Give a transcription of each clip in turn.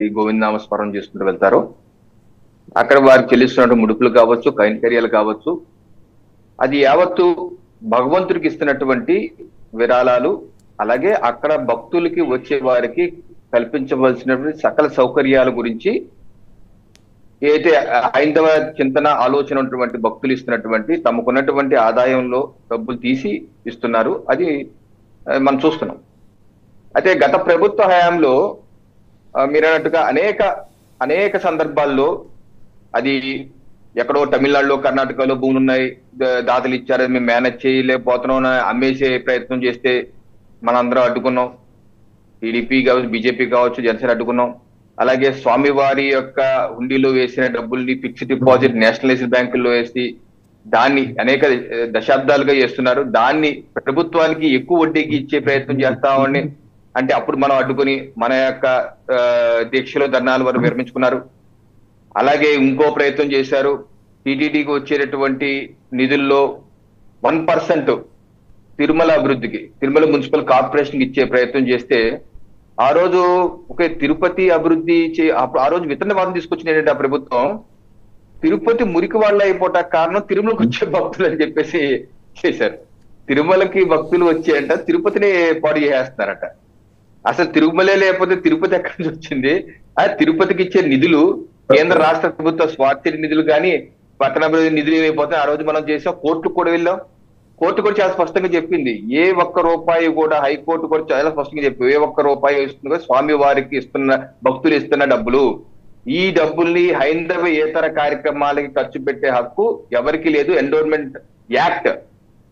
గోవిందనామస్మరణ చేసుకుంటూ వెళ్తారో అక్కడ వారికి చెల్లిస్తున్న ముడుపులు కావచ్చు, కైంకర్యాలు కావచ్చు, అది యావత్తు భగవంతుడికి ఇస్తున్నటువంటి విరాళాలు. అలాగే అక్కడ భక్తులకి వచ్చే వారికి కల్పించవలసినటువంటి సకల సౌకర్యాల గురించి ఏదైతే హైందవ చింతన ఆలోచన ఉన్నటువంటి భక్తులు ఇస్తున్నటువంటి తమకున్నటువంటి ఆదాయంలో డబ్బులు తీసి ఇస్తున్నారు. అది మనం చూస్తున్నాం. అయితే గత ప్రభుత్వ హయాంలో మీరు అన్నట్టుగా అనేక అనేక సందర్భాల్లో అది ఎక్కడో తమిళనాడులో, కర్ణాటకలో భూములు ఉన్నాయి, దాతలు ఇచ్చారు, మేము మేనేజ్ చేయలేకపోతున్నాం, అమ్మేసే ప్రయత్నం చేస్తే మనందరం అడ్డుకున్నాం. టీడీపీ కావచ్చు, బీజేపీ కావచ్చు, జనసేన అడ్డుకున్నాం. అలాగే స్వామివారి యొక్క హుండీలో వేసిన డబ్బుల్ని ఫిక్స్డ్ డిపాజిట్ నేషనలైజ్డ్ బ్యాంకుల్లో వేసి దాన్ని అనేక దశాబ్దాలుగా చేస్తున్నారు. దాన్ని ప్రభుత్వానికి ఎక్కువ వడ్డీకి ఇచ్చే ప్రయత్నం చేస్తామని అంటే అప్పుడు మనం అడ్డుకుని మన యొక్క దీక్షలో ధర్నాలు వారు విరమించుకున్నారు. అలాగే ఇంకో ప్రయత్నం చేశారు. టీటీడీకి వచ్చేటటువంటి నిధుల్లో 1% తిరుమల అభివృద్ధికి, తిరుమల మున్సిపల్ కార్పొరేషన్ ఇచ్చే ప్రయత్నం చేస్తే ఆ రోజు ఒకే తిరుపతి అభివృద్ధి ఆ రోజు విత్తనవాదం తీసుకొచ్చిన ఏంటంటే ఆ ప్రభుత్వం తిరుపతి మురికి వాళ్ళ అయిపోట కారణం తిరుమలకు వచ్చే భక్తులు అని చెప్పేసి చేశారు. తిరుమలకి భక్తులు వచ్చేయంట తిరుపతిని పాడు చేసేస్తున్నారట. అసలు తిరుమలే లేకపోతే తిరుపతి ఎక్కడి నుంచి వచ్చింది? ఆ తిరుపతికి ఇచ్చే నిధులు కేంద్ర రాష్ట్ర ప్రభుత్వ స్వార్థ నిధులు కానీ పట్టణాభివృద్ధి నిధులు ఏమైపోతాయి. ఆ రోజు మనం చేసాం, కోర్టుకు కూడా వెళ్ళాం. కోర్టు కూడా చాలా స్పష్టంగా చెప్పింది, ఏ ఒక్క రూపాయి కూడా, హైకోర్టు కూడా చాలా స్పష్టంగా చెప్పి ఏ ఒక్క రూపాయి ఇస్తున్నా స్వామి వారికి ఇస్తున్న భక్తులు ఇస్తున్న డబ్బులు, ఈ డబ్బుల్ని హైందవేతర కార్యక్రమాలకి ఖర్చు పెట్టే హక్కు ఎవరికి లేదు. ఎండోర్మెంట్ యాక్ట్,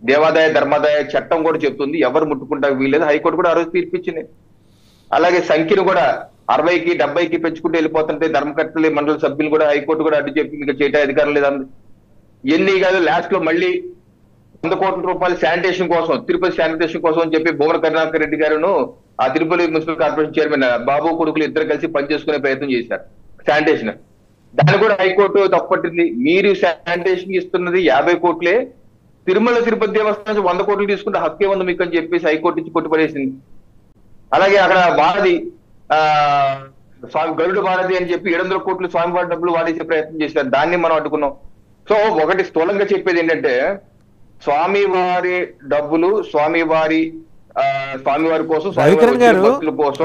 దేవాదాయ ధర్మాదాయ చట్టం కూడా చెప్తుంది ఎవరు ముట్టుకుంటా వీల్లేదు. హైకోర్టు కూడా ఆ రోజు తీర్పిచ్చింది. అలాగే సంఖ్యను కూడా 60కి 70కి పెంచుకుంటూ వెళ్ళిపోతుంటే ధర్మకర్తలు మండలి సభ్యులు కూడా హైకోర్టు కూడా అడ్డు చెప్పి ఇంకా చేయటం అధికారం లేదండి. ఎన్ని కాదు లాస్ట్ లో మళ్ళీ 100 కోట్ల రూపాయలు శానిటేషన్ కోసం, తిరుపతి శానిటేషన్ కోసం అని చెప్పి భువన కరుణాకర్ రెడ్డి గారును ఆ తిరుపతి మున్సిపల్ కార్పొరేషన్ చైర్మన్ బాబు కొడుకులు ఇద్దరు కలిసి పనిచేసుకునే ప్రయత్నం చేశారు శానిటేషన్. దాన్ని కూడా హైకోర్టు తప్పట్టింది. మీరు శానిటేషన్ ఇస్తున్నది 50 కోట్లే, తిరుమల తిరుపతి దేవస్థానం 100 కోట్లు తీసుకుంటే హక్కే ఉంది మీకు అని చెప్పేసి హైకోర్టు ఇచ్చి కొట్టుపడేసింది. అలాగే అక్కడ వారధి స్వామి గరుడు వారధి అని చెప్పి 700 కోట్లు స్వామివారి డబ్బులు వాడేసే ప్రయత్నం చేశారు. దాన్ని మనం అడ్డుకున్నాం. సో ఒకటి స్థూలంగా చెప్పేది ఏంటంటే స్వామివారి డబ్బులు స్వామివారి కోసం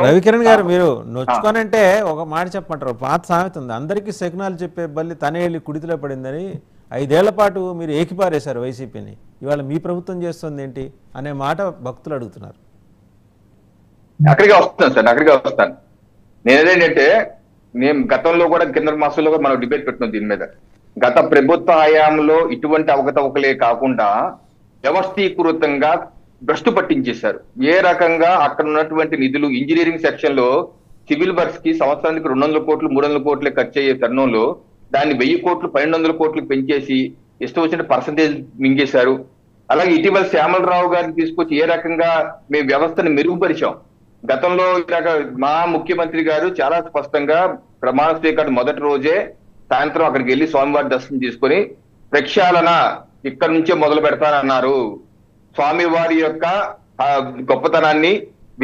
రవికిరణ్ గారు మీరు నొచ్చుకోనంటే ఒక మాట చెప్పమంటారు. పాత సామెత ఉంది, అందరికీ శకునాలు చెప్పే బల్లి తనే వెళ్ళి కుడితిలో పడిందని. 5 ఏళ్ల పాటు మీరు ఏకిపారేశారు వైసీపీని, ఇవాళ మీ ప్రభుత్వం చేస్తుంది ఏంటి అనే మాట భక్తులు అడుగుతున్నారు. అక్కడికే వస్తాను సార్, అక్కడికే వస్తాను. నేనేంటంటే మేము గతంలో కూడా కింద మాసంలో కూడా మనం డిబేట్ పెట్టినాం దీని మీద. గత ప్రభుత్వ హయాంలో ఇటువంటి అవకతవకలే కాకుండా వ్యవస్థీకృతంగా భ్రష్టు పట్టించేశారు. ఏ రకంగా అక్కడ ఉన్నటువంటి నిధులు ఇంజనీరింగ్ సెక్షన్ లో సివిల్ వర్క్స్ కి సంవత్సరానికి 200 కోట్లు 300 కోట్లే ఖర్చు అయ్యే తరుణంలో దాన్ని 1000 కోట్లు 1200 కోట్లు పెంచేసి ఇష్టం వచ్చిన పర్సంటేజ్ మింగేశారు. అలాగే ఇటీవల శ్యామలరావు గారిని తీసుకొచ్చి ఏ రకంగా మేము వ్యవస్థను మెరుగుపరిచాం. గతంలో మా ముఖ్యమంత్రి గారు చాలా స్పష్టంగా ప్రమాణ స్వీకారం మొదటి రోజే సాయంత్రం అక్కడికి వెళ్ళి స్వామివారి దర్శనం తీసుకొని ప్రక్షాళన ఇక్కడ నుంచే మొదలు పెడతానన్నారు. స్వామివారి యొక్క గొప్పతనాన్ని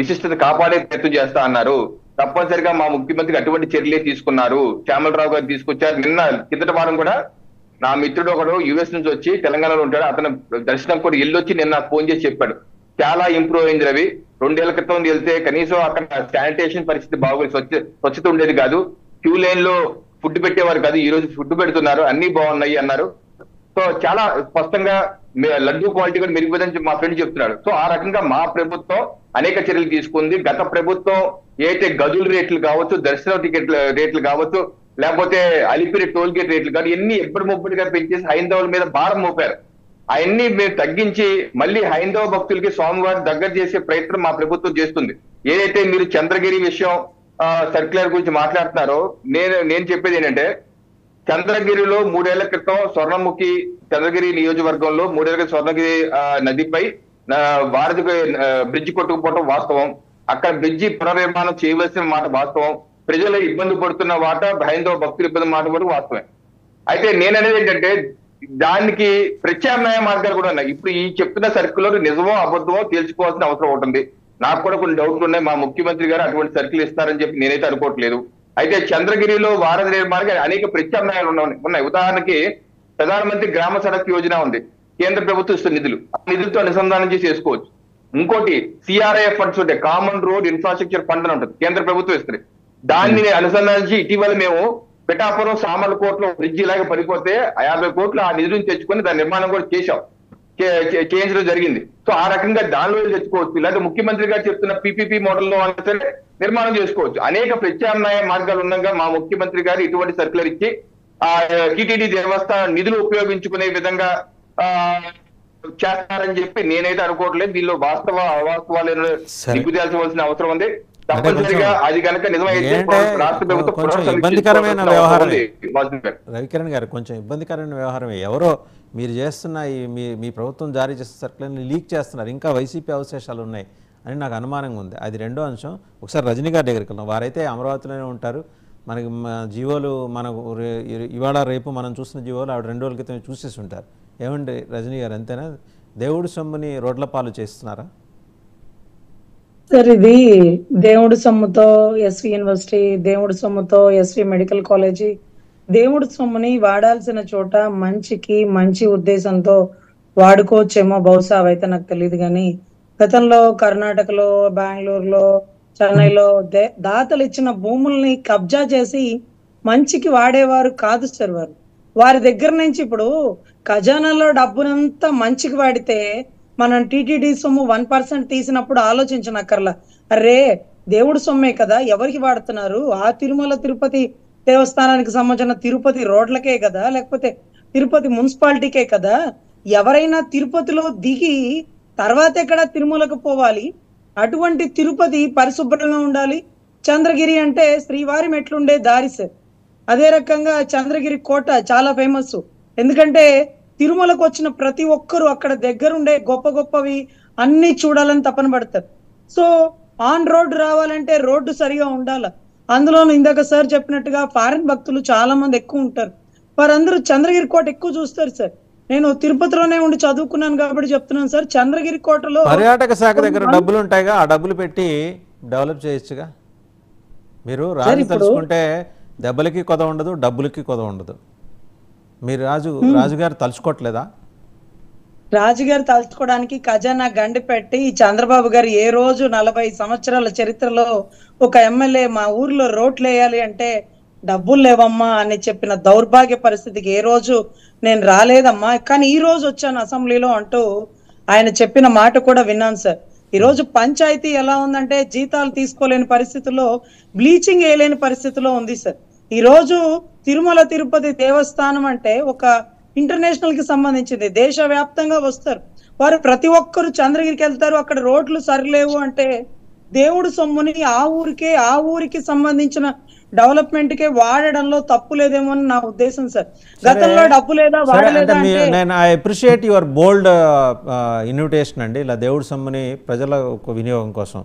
విశిష్టత కాపాడే ప్రయత్నం చేస్తా అన్నారు. తప్పనిసరిగా మా ముఖ్యమంత్రి అటువంటి చర్యలే తీసుకున్నారు. శ్యామలరావు గారు తీసుకొచ్చారు. నిన్న కిందటి వారం కూడా నా మిత్రుడు ఒకడు యుఎస్ నుంచి వచ్చి తెలంగాణలో ఉంటాడు, అతను దర్శనం కూడా వెళ్ళొచ్చి నిన్న ఫోన్ చేసి చెప్పాడు, చాలా ఇంప్రూవ్ అయింది రవి. 2 ఏళ్ల క్రితం వెళ్తే కనీసం అక్కడ శానిటేషన్ పరిస్థితి బాగోదు, స్వచ్ఛత ఉండేది కాదు, క్యూ లైన్ లో ఫుడ్ పెట్టేవారు కాదు, ఈ రోజు ఫుడ్ పెడుతున్నారు, అన్ని బాగున్నాయి అన్నారు. సో చాలా స్పష్టంగా లడ్డూ క్వాలిటీ కూడా మెరుగుపోయిందని మా ఫ్రెండ్ చెప్తున్నాడు. సో ఆ రకంగా మా ప్రభుత్వం అనేక చర్యలు తీసుకుంది. గత ప్రభుత్వం ఏదైతే గదుల రేట్లు కావచ్చు, దర్శనం టికెట్ల రేట్లు కావచ్చు, లేకపోతే అలిపిరి టోల్ గేట్ రేట్లు కాదు, ఎన్ని ఎప్పటి ముప్పటిగా పెంచేసి హైందవుల మీద భారం మోపారు. అవన్నీ మేము తగ్గించి మళ్ళీ హైందవ భక్తులకి స్వామివారి దగ్గర చేసే ప్రయత్నం మా ప్రభుత్వం చేస్తుంది. ఏదైతే మీరు చంద్రగిరి విషయం సర్క్యులర్ గురించి మాట్లాడుతున్నారో నేను చెప్పేది ఏంటంటే, చంద్రగిరిలో 3 ఏళ్ల క్రితం స్వర్ణముఖి చంద్రగిరి నియోజకవర్గంలో 3 ఏళ్ల స్వర్ణగిరి నదిపై వారధి బ్రిడ్జి కొట్టుకుపోవడం వాస్తవం. అక్కడ బ్రిడ్జి పునర్నిర్మాణం చేయవలసిన మాట వాస్తవం. ప్రజలు ఇబ్బంది పడుతున్న మాట, హైందవ భక్తులు ఇబ్బంది మాట కూడా వాస్తవమే. అయితే నేననేది ఏంటంటే దానికి ప్రత్యామ్నాయ మార్గాలు కూడా ఉన్నాయి. ఇప్పుడు ఈ చెప్తున్న సర్కిల్ నిజమో అబద్ధమో తేల్చుకోవాల్సిన అవసరం ఉంటుంది. నాకు కూడా కొన్ని డౌట్లు ఉన్నాయి. మా ముఖ్యమంత్రి గారు అటువంటి సర్కిల్ ఇస్తారని చెప్పి నేనైతే అనుకోవట్లేదు. అయితే చంద్రగిరిలో వారధి నిర్మాణానికి అనేక ప్రత్యామ్నాయాలు ఉన్నాయి. ఉదాహరణకి ప్రధానమంత్రి గ్రామ సడక్ యోజన ఉంది, కేంద్ర ప్రభుత్వం ఇస్తున్న నిధులు, ఆ నిధులతో అనుసంధానం చేసి చేసుకోవచ్చు. ఇంకోటి సిఆర్ఐఎఫ్ ఫండ్స్ ఉంటాయి, కామన్ రోడ్ ఇన్ఫ్రాస్ట్రక్చర్ ఫండ్ అని ఉంటుంది, కేంద్ర ప్రభుత్వం ఇస్తుంది. దాన్ని అనుసంధానించి ఇటీవల మేము పిఠాపురం సామర్లకోటలో బ్రిడ్జ్ ఇలాగే పడిపోతే 50 కోట్లు ఆ నిధులను తెచ్చుకొని దాని నిర్మాణం కూడా చేయించడం జరిగింది. సో ఆ రకంగా దానిలో తెచ్చుకోవచ్చు. ఇలాంటి ముఖ్యమంత్రి గారు చెప్తున్న పిపిపి మోడల్లో అయినా సరే నిర్మాణం చేసుకోవచ్చు. అనేక ప్రత్యామ్నాయ మార్గాలు ఉండగా మా ముఖ్యమంత్రి గారు ఇటువంటి సర్క్యులర్ ఇచ్చి ఆ టిటిడి దేవస్థానం నిధులు ఉపయోగించుకునే విధంగా చేస్తారని చెప్పి నేనైతే అనుకోవట్లేదు. దీనిలో వాస్తవ అవాస్తవాలను దిగ్గుదేల్చవలసిన అవసరం ఉంది. తప్పనిసరిగా అది కనుక నిజమైతే రాష్ట్ర ప్రభుత్వం ఇబ్బందికరమైన వ్యవహారమే. రవికిరణ్ గారు, కొంచెం ఇబ్బందికరమైన వ్యవహారమే. ఎవరో మీరు చేస్తున్న మీ ప్రభుత్వం జారీ చేస్తున్న సర్కులర్ని లీక్ చేస్తున్నారు, ఇంకా వైసీపీ అవశేషాలు ఉన్నాయి అని నాకు అనుమానంగా ఉంది. అది రెండో అంశం. ఒకసారి రజనీ గారి దగ్గరికి వెళ్దాం. వారైతే అమరావతిలోనే ఉంటారు. మనకి జీవోలు మనకు ఇవాళ రేపు మనం చూసిన జీవోలు ఆవిడ 2 రోజుల క్రితం చూసేసి ఉంటారు. ఏమండి రజనీ గారు, అంతేనా? దేవుడి సొమ్ముని రోడ్ల పాలు చేస్తున్నారా? సార్, ఇది దేవుడి సొమ్ముతో ఎస్వి యూనివర్సిటీ, దేవుడి సొమ్ముతో ఎస్వి మెడికల్ కాలేజీ, దేవుడి సొమ్ముని వాడాల్సిన చోట మంచికి మంచి ఉద్దేశంతో వాడుకోవచ్చేమో, బహుశా అవైతే నాకు తెలియదు. కానీ గతంలో కర్ణాటకలో, బెంగళూరులో, చెన్నైలో దాతలు ఇచ్చిన భూముల్ని కబ్జా చేసి మంచికి వాడేవారు కాదు సార్. వారి దగ్గర నుంచి ఇప్పుడు ఖజానాలో డబ్బునంతా మంచికి వాడితే మనం టీటీడీ సొమ్ము 1% తీసినప్పుడు ఆలోచించనక్కర్లా, అరే దేవుడి సొమ్మే కదా, ఎవరికి వాడుతున్నారు? ఆ తిరుమల తిరుపతి దేవస్థానానికి సంబంధించిన తిరుపతి రోడ్లకే కదా, లేకపోతే తిరుపతి మున్సిపాలిటీకే కదా. ఎవరైనా తిరుపతిలో దిగి తర్వాత ఎక్కడ తిరుమలకు పోవాలి? అటువంటి తిరుపతి పరిశుభ్రంగా ఉండాలి. చంద్రగిరి అంటే శ్రీవారి మెట్లుండే దారి సార్. అదే రకంగా చంద్రగిరి కోట చాలా ఫేమస్. ఎందుకంటే తిరుమలకు వచ్చిన ప్రతి ఒక్కరు అక్కడ దగ్గరుండే గొప్ప గొప్పవి అన్ని చూడాలని తపన పడతారు. సో ఆన్ రోడ్ రావాలంటే రోడ్డు సరిగా ఉండాలి. అందులోనూ ఇందాక సార్ చెప్పినట్టుగా ఫారిన్ భక్తులు చాలా మంది ఎక్కువ ఉంటారు. వారందరూ చంద్రగిరి కోట ఎక్కువ చూస్తారు సార్. నేను తిరుపతిలోనే ఉండి చదువుకున్నాను కాబట్టి చెప్తున్నాను సార్. చంద్రగిరి కోటలో పర్యాటక శాఖ దగ్గర డబ్బులు ఉంటాయిగా, ఆ డబ్బులు పెట్టి డెవలప్ చేయొచ్చుగా. మీరు రాజు తలుచుకుంటే దెబ్బలకి కొద ఉండదు, డబ్బులకి కొద ఉండదు. మీరు రాజుగారు తలుచుకోవట్లేదా? రాజుగారు తలుచుకోవడానికి ఖజానా గండి పెట్టి చంద్రబాబు గారు ఏ రోజు 40 సంవత్సరాల చరిత్రలో ఒక ఎమ్మెల్యే మా ఊర్లో రోడ్లు వేయాలి అంటే డబ్బులు లేవమ్మా అని చెప్పిన దౌర్భాగ్య పరిస్థితికి ఏ రోజు నేను రాలేదమ్మా, కానీ ఈ రోజు వచ్చాను అసెంబ్లీలో అంటూ ఆయన చెప్పిన మాట కూడా విన్నాను సార్. ఈ రోజు పంచాయతీ ఎలా ఉందంటే జీతాలు తీసుకోలేని పరిస్థితుల్లో, బ్లీచింగ్ వేయలేని పరిస్థితిలో ఉంది సార్. ఈ రోజు తిరుమల తిరుపతి దేవస్థానం అంటే ఒక ఇంటర్నేషనల్ కి సంబంధించింది, దేశవ్యాప్తంగా వస్తారు వారు. ప్రతి ఒక్కరు చంద్రగిరికి వెళ్తారు, అక్కడ రోడ్లు సరిలేవు అంటే దేవుడు సొమ్ముని ఆ ఊరికి సంబంధించిన డెవలప్మెంట్ కే వాడడంలో తప్పు లేదేమో అని నా ఉద్దేశం సార్. గతంలో డబ్బు లేదా వాడలేదా అంటే I appreciate your bold invitation అండి. ఇలా దేవుడి సొమ్ముని ప్రజల వినియోగం కోసం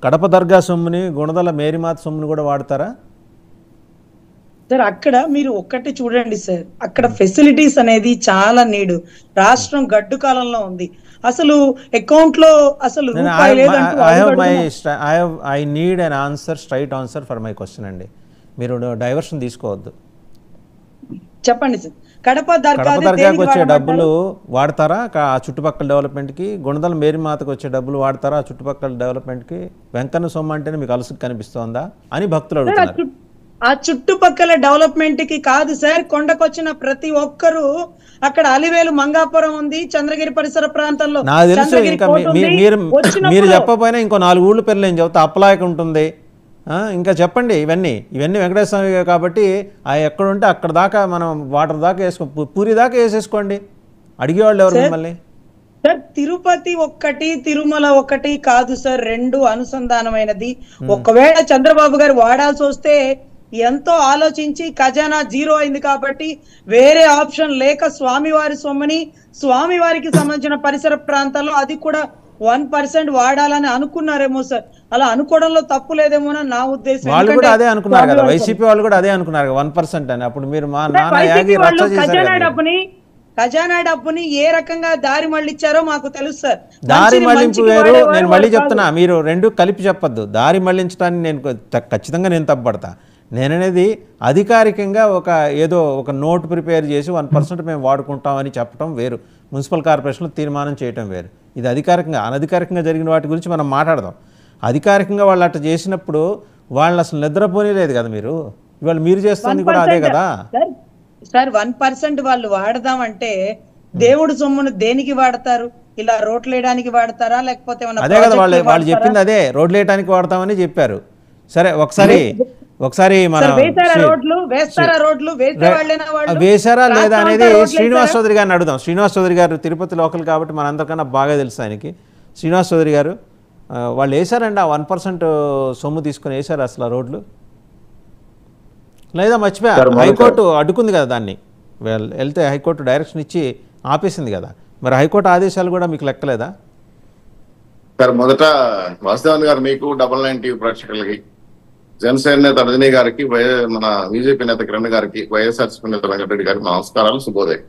కడప దర్గా సొమ్ముని, గుణదల మేరీమాత సొమ్ముని కూడా వాడతారా సార్? అక్కడ మీరు ఒక్కటి చూడండి సార్, అక్కడ ఫెసిలిటీస్ అనేది చాలా నీడు. రాష్ట్రం గడ్డు కాలంలో ఉంది. అసలు అకౌంట్ లో అసలు రూపాయి లేదంటూ I need an answer, straight answer for my question అండి. మీరు డైవర్షన్ తీసుకోవద్దు. చెప్పండి సార్. కడప దర్గాకి వచ్చే డబ్బులు వాడతారా ఆ చుట్టుపక్కల డెవలప్మెంట్కి? గుణదల మేరీమాతకు వచ్చే డబ్బులు వాడతారా ఆ చుట్టుపక్కల డెవలప్మెంట్కి? వెంకన్న సొమ్ము అంటేనే మీకు అలసుకు కనిపిస్తోందా అని భక్తులు అడుగుతున్నారు. ఆ చుట్టుపక్కల డెవలప్మెంట్ కి కాదు సార్, కొండకొచ్చిన ప్రతి ఒక్కరు అక్కడ అలివేలు మంగాపురం ఉంది, చంద్రగిరి పరిసర ప్రాంతాల్లో నాకు తెలుసు. ఇంకా మీరు చెప్పకపోయినా ఇంకో 4 ఊళ్ళ పేర్లు నేను చెప్తా. అప్పలాయక ఉంటుంది, ఇంకా చెప్పండి. ఇవన్నీ వెంకటేశ్వర స్వామి కాబట్టి ఎక్కడుంటే అక్కడ దాకా మనం వాటర్ దాకా వేసుకో, పూరి దాకా వేసేసుకోండి. అడిగేవాళ్ళు ఎవరు మిమ్మల్ని? సార్ తిరుపతి ఒక్కటి తిరుమల ఒకటి కాదు సార్, 2 అనుసంధానమైనది. ఒకవేళ చంద్రబాబు గారు వాడాల్సి వస్తే ఎంతో ఆలోచించి ఖజానా జీరో అయింది కాబట్టి వేరే ఆప్షన్ లేక స్వామివారి సొమ్ముని స్వామివారికి సంబంధించిన పరిసర ప్రాంతాల్లో అది కూడా 1% వాడాలని అనుకున్నారేమో సార్. అలా అనుకోవడంలో తప్పు లేదేమో నా ఉద్దేశం. వాళ్ళు కూడా అదే అనుకున్నారు కదా, వైసీపీ వాళ్ళు కూడా అదే అనుకున్నారు 1% అని. అప్పుడు మీరు ఖజానా డబ్బుని ఏ రకంగా దారి మళ్ళించారో మాకు తెలుసు సార్. దారి మళ్లింపు వేరు. నేను మళ్ళీ చెప్తున్నా, మీరు 2 కలిపి చెప్పొద్దు. దారి మళ్లించడాన్ని నేను ఖచ్చితంగా తప్పుపడతా. నేననేది అధికారికంగా ఏదో ఒక నోట్ ప్రిపేర్ చేసి 1% మేము వాడుకుంటామని చెప్పడం వేరు, మున్సిపల్ కార్పొరేషన్లో తీర్మానం చేయడం వేరు. ఇది అధికారికంగా. అనధికారికంగా జరిగిన వాటి గురించి మనం మాట్లాడదాం. అధికారికంగా వాళ్ళు అట్లా చేసినప్పుడు వాళ్ళు అసలు నిద్రపోనే లేదు కదా. ఇవాళ మీరు చేస్తుంది కూడా అదే కదా సార్. 1% వాళ్ళు వాడదామంటే దేవుడు సొమ్మును దేనికి వాడతారు? ఇలా రోడ్లు వేయడానికి వాడతారా, లేకపోతే అదే కదా వాళ్ళు చెప్పింది, అదే రోడ్లు వేయడానికి వాడతామని చెప్పారు. సరే, ఒకసారి మన వేశారా లేదా అనేది శ్రీనివాస్ చౌదరి గారిని అడుగుదాం. శ్రీనివాస్ చౌదరి గారు తిరుపతి లోకల్ కాబట్టి మనందరికన్నా బాగా తెలుసు ఆయనకి. శ్రీనివాస్ చౌదరి గారు, వాళ్ళు వేశారండి ఆ 1% సొమ్ము తీసుకొని వేశారు అసలు ఆ రోడ్లు? లేదా మర్చిపోయా? హైకోర్టు అడ్డుకుంది కదా దాన్ని. వెళ్తే హైకోర్టు డైరెక్షన్ ఇచ్చి ఆపేసింది కదా. మరి హైకోర్టు ఆదేశాలు కూడా మీకు లెక్కలేదా? సార్, మొదట వాసుదేవన్ గారు, మీకు 99 టీవీ ప్రేక్షకులకి, జనసేన నేత రజనీ గారికి, మన బీజేపీ నేత కిరణ్ గారికి, వైఎస్ఆర్సీపీ నేత వెంకటరెడ్డి గారికి నమస్కారాలు, శుభోదయం.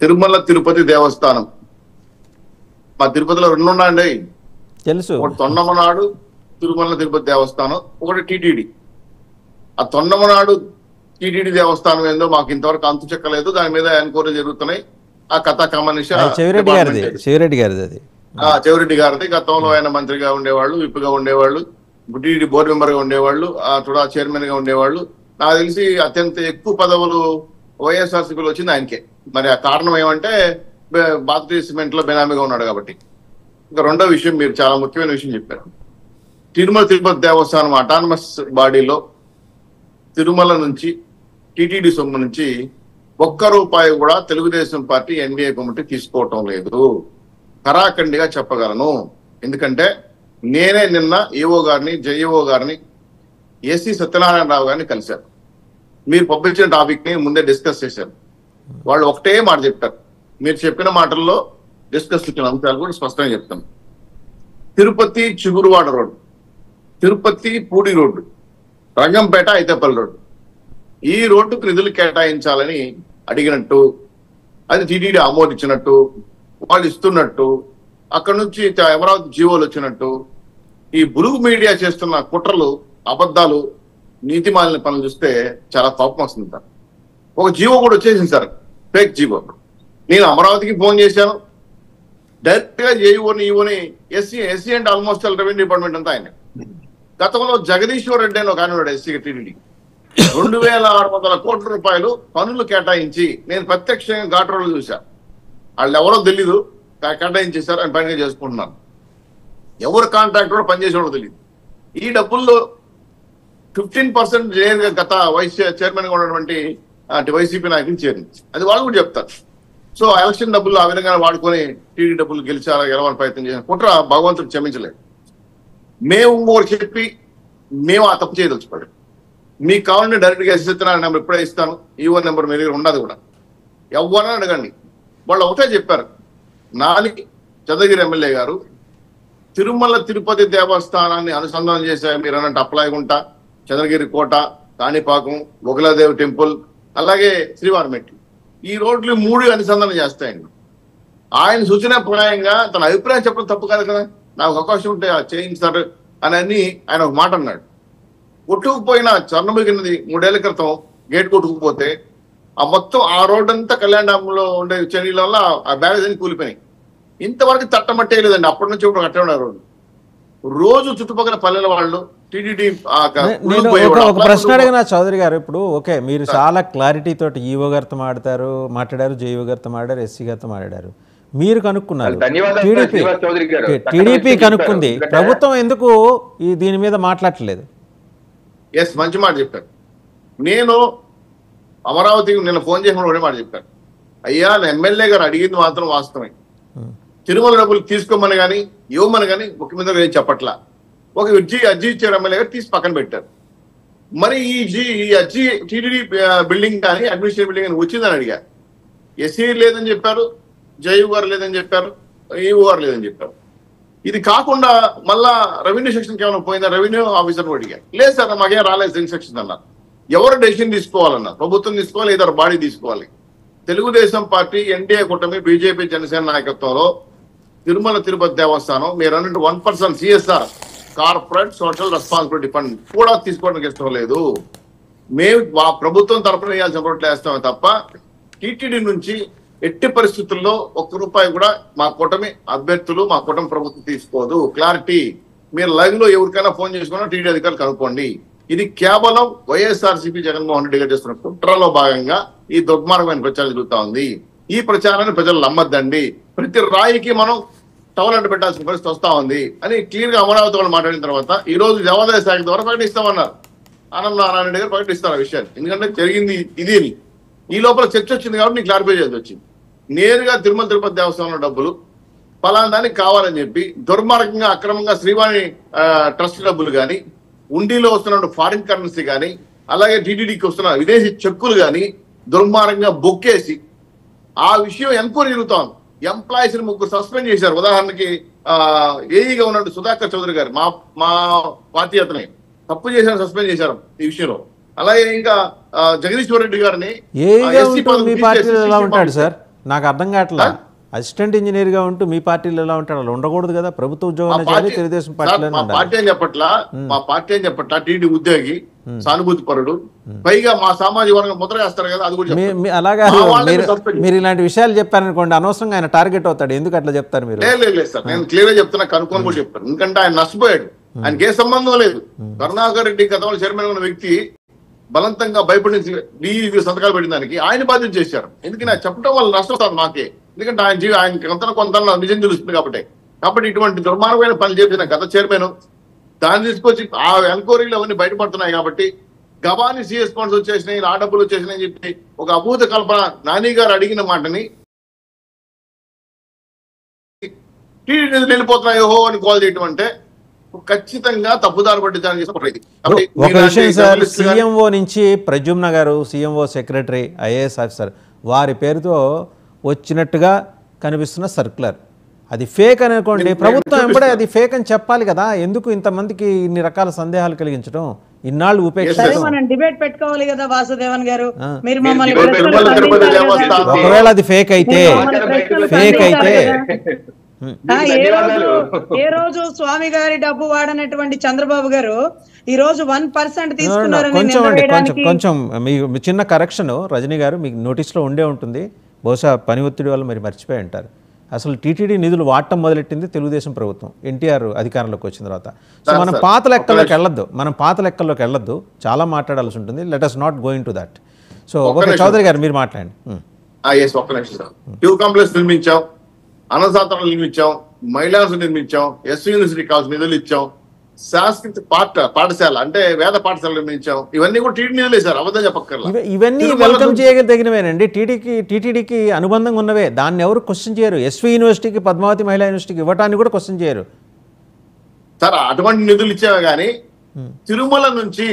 తిరుమల తిరుపతి దేవస్థానం మా తిరుపతిలో 2 ఉన్నాయండి. తెలుసు. ఒకటి తొండమనాడు తిరుమల తిరుపతి దేవస్థానం, ఒకటి టీటీడీ. ఆ తొండమనాడు టీటీడీ దేవస్థానం ఏందో మాకు ఇంతవరకు అంతు చెక్కలేదు. దాని మీద ఎన్క్వైరీ జరుగుతున్నాయి. ఆ కథ కమనిష చెవిరెడ్డి గారిది. గతంలో ఆయన మంత్రిగా ఉండేవాళ్ళు, విప్గా ఉండేవాళ్ళు, టీటీడీ బోర్డు మెంబర్ గా ఉండేవాళ్ళు, తుడా చైర్మన్ గా ఉండేవాళ్ళు. నాకు తెలిసి అత్యంత ఎక్కువ పదవులు వైఎస్ఆర్సీపీలో వచ్చింది ఆయనకే. మరి ఆ కారణం ఏమంటే బాత్రీ సిమెంట్ లో బెనామీగా ఉన్నాడు కాబట్టి. ఇంకా రెండో విషయం, మీరు చాలా ముఖ్యమైన విషయం చెప్పారు. తిరుమల తిరుపతి దేవస్థానం అటానమస్ బాడీలో తిరుమల నుంచి, టీటీడీ సొమ్ము నుంచి ₹1 కూడా తెలుగుదేశం పార్టీ ఎన్డీఏ కమిటీ తీసుకోవటం లేదు. కరాఖండిగా చెప్పగలను. ఎందుకంటే నేనే నిన్న ఈఓ గారిని, జేఈఓ గారిని, ఎస్సీ సత్యనారాయణరావు గారిని కలిశారు. మీరు పంపించిన టాపిక్ ని ముందే డిస్కస్ చేశారు. వాళ్ళు ఒకటే మాట చెప్పారు. మీరు చెప్పిన మాటల్లో డిస్కస్ చేసిన అంశాలు కూడా స్పష్టంగా చెప్తాను. Tirupati Chiguruvada road, Tirupati Pudi road, Rangampeta Aitepalli road, ఈ రోడ్డుకు నిధులు కేటాయించాలని అడిగినట్టు, అది టీటీడీ ఆమోదించినట్టు, వాళ్ళు ఇస్తున్నట్టు, అక్కడ నుంచి అమరావతి జీవోలు వచ్చినట్టు, ఈ బులుగు మీడియా చేస్తున్న కుట్రలు, అబద్ధాలు, నీతిమాలిన పనులు చూస్తే చాలా కోపం వస్తుంది సార్. ఒక జీవో కూడా వచ్చేసింది సార్, ఫేక్ జీవో. నేను అమరావతికి ఫోన్ చేశాను, డైరెక్ట్ గా జేఈఓని, ఈఓని, ఎస్సీ అంటే ఆల్మోస్ట్ రెవెన్యూ డిపార్ట్మెంట్ అంతా ఆయన. గతంలో జగదీశ్వర్ రెడ్డి అని ఒక ఆయన ఎస్సీ టీటీడీ 2600 కోట్ల రూపాయలు పనులు కేటాయించి, నేను ప్రత్యక్షంగా ఘాట్ రోడ్లు చూసా. వాళ్ళు ఎవరో తెలీదు, కేటాయించేశారు, ఆయన పనిగా చేసుకుంటున్నాను. ఎవరు కాంట్రాక్టర్ పనిచేసేవాడో తెలియదు. ఈ డబ్బుల్లో 15% గత వైస్ చైర్మన్ గా ఉన్నటువంటి వైసీపీ నాయకులు చేరింది. అది వాళ్ళు కూడా చెప్తారు. సో ఎలక్షన్ డబ్బులు ఆ విధంగా వాడుకొని టీడీ డబ్బులు గెలిచాలని ప్రయత్నం చేసిన కుట్ర భగవంతుడు క్షమించలేదు. మేము ఇంకొకరు చెప్పి మేము ఆ తప్పు చేయదలుచుకోండి. మీకు కావాలంటే డైరెక్ట్ గా ఎస్ఎస్ఆర్ నెంబర్ ఇప్పుడే ఇస్తాను, ఈఓ నెంబర్ మీ దగ్గర ఉండదు కూడా, ఎవరైనా అడగండి. వాళ్ళు ఒకటే చెప్పారు, నాని చంద్రగిరి ఎమ్మెల్యే గారు తిరుమల తిరుపతి దేవస్థానాన్ని అనుసంధానం చేశారు. మీరు అన్నట్టు అప్లాయగుంట, చంద్రగిరి కోట, కాణిపాకం, మొగలాదేవి టెంపుల్, అలాగే శ్రీవారిమెట్టి, ఈ రోడ్లు 3 అనుసంధానం చేస్తాయండి. ఆయన సూచనాప్రాయంగా తన అభిప్రాయం చెప్పడం తప్పు కాదు కదా. నాకు అవకాశం ఉంటే చేయించారు అని ఆయన ఒక మాట అన్నాడు. కొట్టుకుపోయిన చర్ణముగినది 3 ఏళ్ల క్రితం గేట్ కొట్టుకుపోతే ఆ మొత్తం ఆ రోడ్డు అంతా కళ్యాణంలో ఉండే చెన్నీల వల్ల ఆ బ్యారేజ్ అని కూలిపోయినాయి. ఇంతవరకు తట్టమట్టే లేదండి. అప్పటి నుంచి ఇప్పుడు కట్టే ఉన్నారు. రోజు చుట్టుపక్కల పల్లెల వాళ్ళు టీటీడీ. నేను ఒక ప్రశ్న అడిగిన చౌదరి గారు, ఇప్పుడు ఓకే మీరు చాలా క్లారిటీ తోటి ఈఓ గారితో మాట్లాడారు, జేఈఓ గారితో మాట్లాడారు, ఎస్సీ గారితో మాట్లాడారు, మీరు కనుక్కున్నారు, టీడీపీ కనుక్కుంది, ప్రభుత్వం ఎందుకు దీని మీద మాట్లాడట్లేదు? ఎస్, మంచి మాట చెప్పారు. నేను అమరావతికి నిన్న ఫోన్ చేసినప్పుడు ఒకటే మాట చెప్పాను, అయ్యా నా ఎమ్మెల్యే గారు అడిగింది మాత్రం వాస్తవమే. తిరుమల డబ్బులు తీసుకోమని కానీ ఇవ్వమని కానీ ముఖ్యమంత్రి గారు ఏం చెప్పట్లా. ఒక అర్జీ ఇచ్చారు, ఎమ్మెల్యే గారు తీసి పక్కన పెట్టారు. మరి ఈ అర్జీ టీటీడీ బిల్డింగ్ కానీ అడ్మినిస్ట్రేటివ్ బిల్డింగ్ కానీ వచ్చిందని అడిగా. ఎస్సీ లేదని చెప్పారు, జేయూ గారు లేదని చెప్పారు, ఈఓ గారు లేదని చెప్పారు. ఇది కాకుండా మళ్ళా రెవెన్యూ సెక్షన్కి ఏమైనా పోయిందా, రెవెన్యూ ఆఫీసర్ అడిగా. లేదు సార్ మాకేం రాలేదు సెక్షన్ అన్నారు. ఎవరు డెసిషన్ తీసుకోవాలన్నారు, ప్రభుత్వం తీసుకోవాలి, ఇద్దరు బాడీ తీసుకోవాలి. తెలుగుదేశం పార్టీ, ఎన్డీఏ కూటమి, బీజేపీ, జనసేన నాయకత్వంలో తిరుమల తిరుపతి దేవస్థానం మీరు అన్నట్టు 1% CSR corporate social responsibility fund కూడా తీసుకోవడానికి ఇష్టం లేదు. మేము మా ప్రభుత్వం తరఫున వేయాల్సిన రోడ్లు వేస్తామే తప్ప టీటీడీ నుంచి ఎట్టి పరిస్థితుల్లో ₹1 కూడా మా కూటమి అభ్యర్థులు, మా కూటమి ప్రభుత్వం తీసుకోదు. క్లారిటీ. మీరు లైవ్ లో ఎవరికైనా ఫోన్ చేసుకున్నా టీడీ అధికారులు కనుక్కోండి. ఇది కేవలం వైఎస్ఆర్సీపీ జగన్మోహన్ రెడ్డి గారు చేస్తున్న కుట్రలో భాగంగా ఈ దుర్మార్గమైన ప్రచారం జరుగుతా ఉంది. ఈ ప్రచారాన్ని ప్రజలు నమ్మద్దండి. ప్రతి రాయికి మనం టవల్ పెట్టాల్సిన పరిస్థితి వస్తా ఉంది అని క్లియర్ గా అమరావతి వాళ్ళు మాట్లాడిన తర్వాత ఈ రోజు దేవాదాయ శాఖ ద్వారా ప్రకటిస్తామన్నారు. ఆనంద నారాయణ రెడ్డి గారు ప్రకటిస్తారు ఆ విషయాన్ని. ఎందుకంటే జరిగింది ఇది. ఈ లోపల చర్చ వచ్చింది కాబట్టి నీకు క్లారిఫై చేసి వచ్చింది. నేరుగా తిరుమల తిరుపతి దేవస్థానంలో డబ్బులు ఫలానా దానికి కావాలని చెప్పి దుర్మార్గంగా అక్రమంగా శ్రీవాణి ట్రస్ట్ డబ్బులు కానీ, ఉండిలో వస్తున్న ఫారిన్ కరెన్సీ కానీ, అలాగే టీటీడీకి వస్తున్న విదేశీ చెక్కులు కానీ దుర్మార్గంగా బొక్కేసి ఆ విషయం ఎంక్వైరీ జరుగుతోంది. ఎంప్లాయీస్ ని 3 సస్పెండ్ చేశారు. ఉదాహరణకి ఏఈగా ఉన్నట్టు సుధాకర్ చౌదరి గారు మా పార్టీ అతనే తప్పు చేశారు, సస్పెండ్ చేశారు ఈ విషయంలో. అలాగే ఇంకా జగదీశ్వర్ రెడ్డి గారిని మీ పార్టీలో ఎలా ఉంటాడు సార్? నాకు అర్థం కావట్లా. అసిస్టెంట్ ఇంజనీర్ గా ఉంటూ మీ పార్టీలో ఎలా ఉంటాడు? అలా ఉండకూడదు కదా. ప్రభుత్వ ఉద్యోగం తెలుగుదేశం పార్టీలో మా పార్టీ అని చెప్పట్లా టీడీ ఉద్యోగి సానుభూతి పరుడు, పైగా మా సామాజిక వర్గం ముద్ర వేస్తారు కదా, అది కూడా అలాగా. మీరు ఇలాంటి విషయాలు చెప్పారనుకోండి, అనవసరంగా ఆయన టార్గెట్ అవుతాడు. ఎందుకు అట్లా చెప్తారు మీరు? లేదు సార్, నేను క్లియర్ గా చెప్తున్నా, కనుక్కొని కూడా చెప్తాను. ఎందుకంటే ఆయన నష్టపోయాడు, ఆయనకి ఏ సంబంధం లేదు. కరుణాకర్ రెడ్డి గతంలో చైర్మన్ ఉన్న వ్యక్తి బలవంతంగా భయపడి డీఈ సంతకాలు పెట్టిన దానికి ఆయన బాధ్యత చేశారు. ఎందుకంటే ఆయన చెప్పడం వల్ల నష్టం వస్తుంది మాకే. ఎందుకంటే ఆయన కొంత నిజం తెలుస్తుంది కాబట్టి ఇటువంటి దుర్మార్గమైన పనులు చేసిన గత చైర్మన్ దాన్ని తీసుకొచ్చి ఆ ఎంక్వైరీలు అవన్నీ బయటపడుతున్నాయి కాబట్టి గబాని సిఎస్ ఫండ్స్ వచ్చేసినాయి, ఆ డబ్బులు వచ్చేసినాయి చెప్పి ఒక అభూత కల్పన నాని గారు అడిగిన మాటని టీడీ వెళ్ళిపోతున్నాయో అని కాల్ చేయటం అంటే ఖచ్చితంగా తప్పుదారు పట్టించాలని చేసిన ఒక విషయం సార్. సీఎంఓ నుంచి ప్రజుమ్న గారు, సీఎంఓ సెక్రటరీ, ఐఏఎస్ ఆఫీసర్ వారి పేరుతో వచ్చినట్టుగా కనిపిస్తున్న సర్క్యులర్ అది ఫేక్ అని అనుకోండి, ప్రభుత్వం ఎంబడే అది ఫేక్ అని చెప్పాలి కదా. ఎందుకు ఇంతమందికి ఇన్ని రకాల సందేహాలు కలిగించడం, ఇన్నాళ్ళు ఉపేక్షించడం? మనం డిబేట్ పెట్టుకోవాలి కదా వాసుదేవన్ గారు. మీరు ఒకవేళ అది ఫేక్ అయితే ఏ రోజు స్వామి గారి డబ్బు వాడనటువంటి చంద్రబాబు గారు ఈ రోజు 1% తీసుకున్నారు. కొంచెం మీ చిన్న కరెక్షన్ రజనీ గారు, మీకు నోటీస్లో ఉండే ఉంటుంది, బహుశా పని ఒత్తిడి వల్ల మరి మర్చిపోయి ఉంటారు. అసలు టీటీడీ నిధులు వాడటం మొదలెట్టింది తెలుగుదేశం ప్రభుత్వం, ఎన్టీఆర్ అధికారంలోకి వచ్చిన తర్వాత. సో మనం పాత లెక్కల్లోకి వెళ్ళొద్దు, చాలా మాట్లాడాల్సి ఉంటుంది. Let us not going to that. So okay, Chowdary garu మీరు మాట్లాడండి. క్యూ కాంప్లెక్స్ నిర్మించాం, అన్నసాత్రాలు నిర్మించాం, మహిళాస్ నిర్మించాం, ఎస్వి యూనివర్సిటీ కావాల్సిన నిధులు ఇచ్చాం, సంస్కృతి పాఠశాల అంటే వేద పాఠశాల నిర్మించాం. ఇవన్నీ కూడా టీడీ నిధులు వేశారు, అబద్ధం చెప్పక్కర్లా. ఇవన్నీ వెల్కమ్ చేయగలిగినవేనండి, టీటీడీకి అనుబంధంగా ఉన్నవే. దాన్ని ఎవరు క్వశ్చన్ చేయరు. ఎస్వి యూనివర్సిటీకి, పద్మావతి మహిళా యూనివర్సిటీకి ఇవ్వటాన్ని కూడా క్వశ్చన్ చేయరు సార్. అటువంటి నిధులు ఇచ్చావే కానీ తిరుమల నుంచి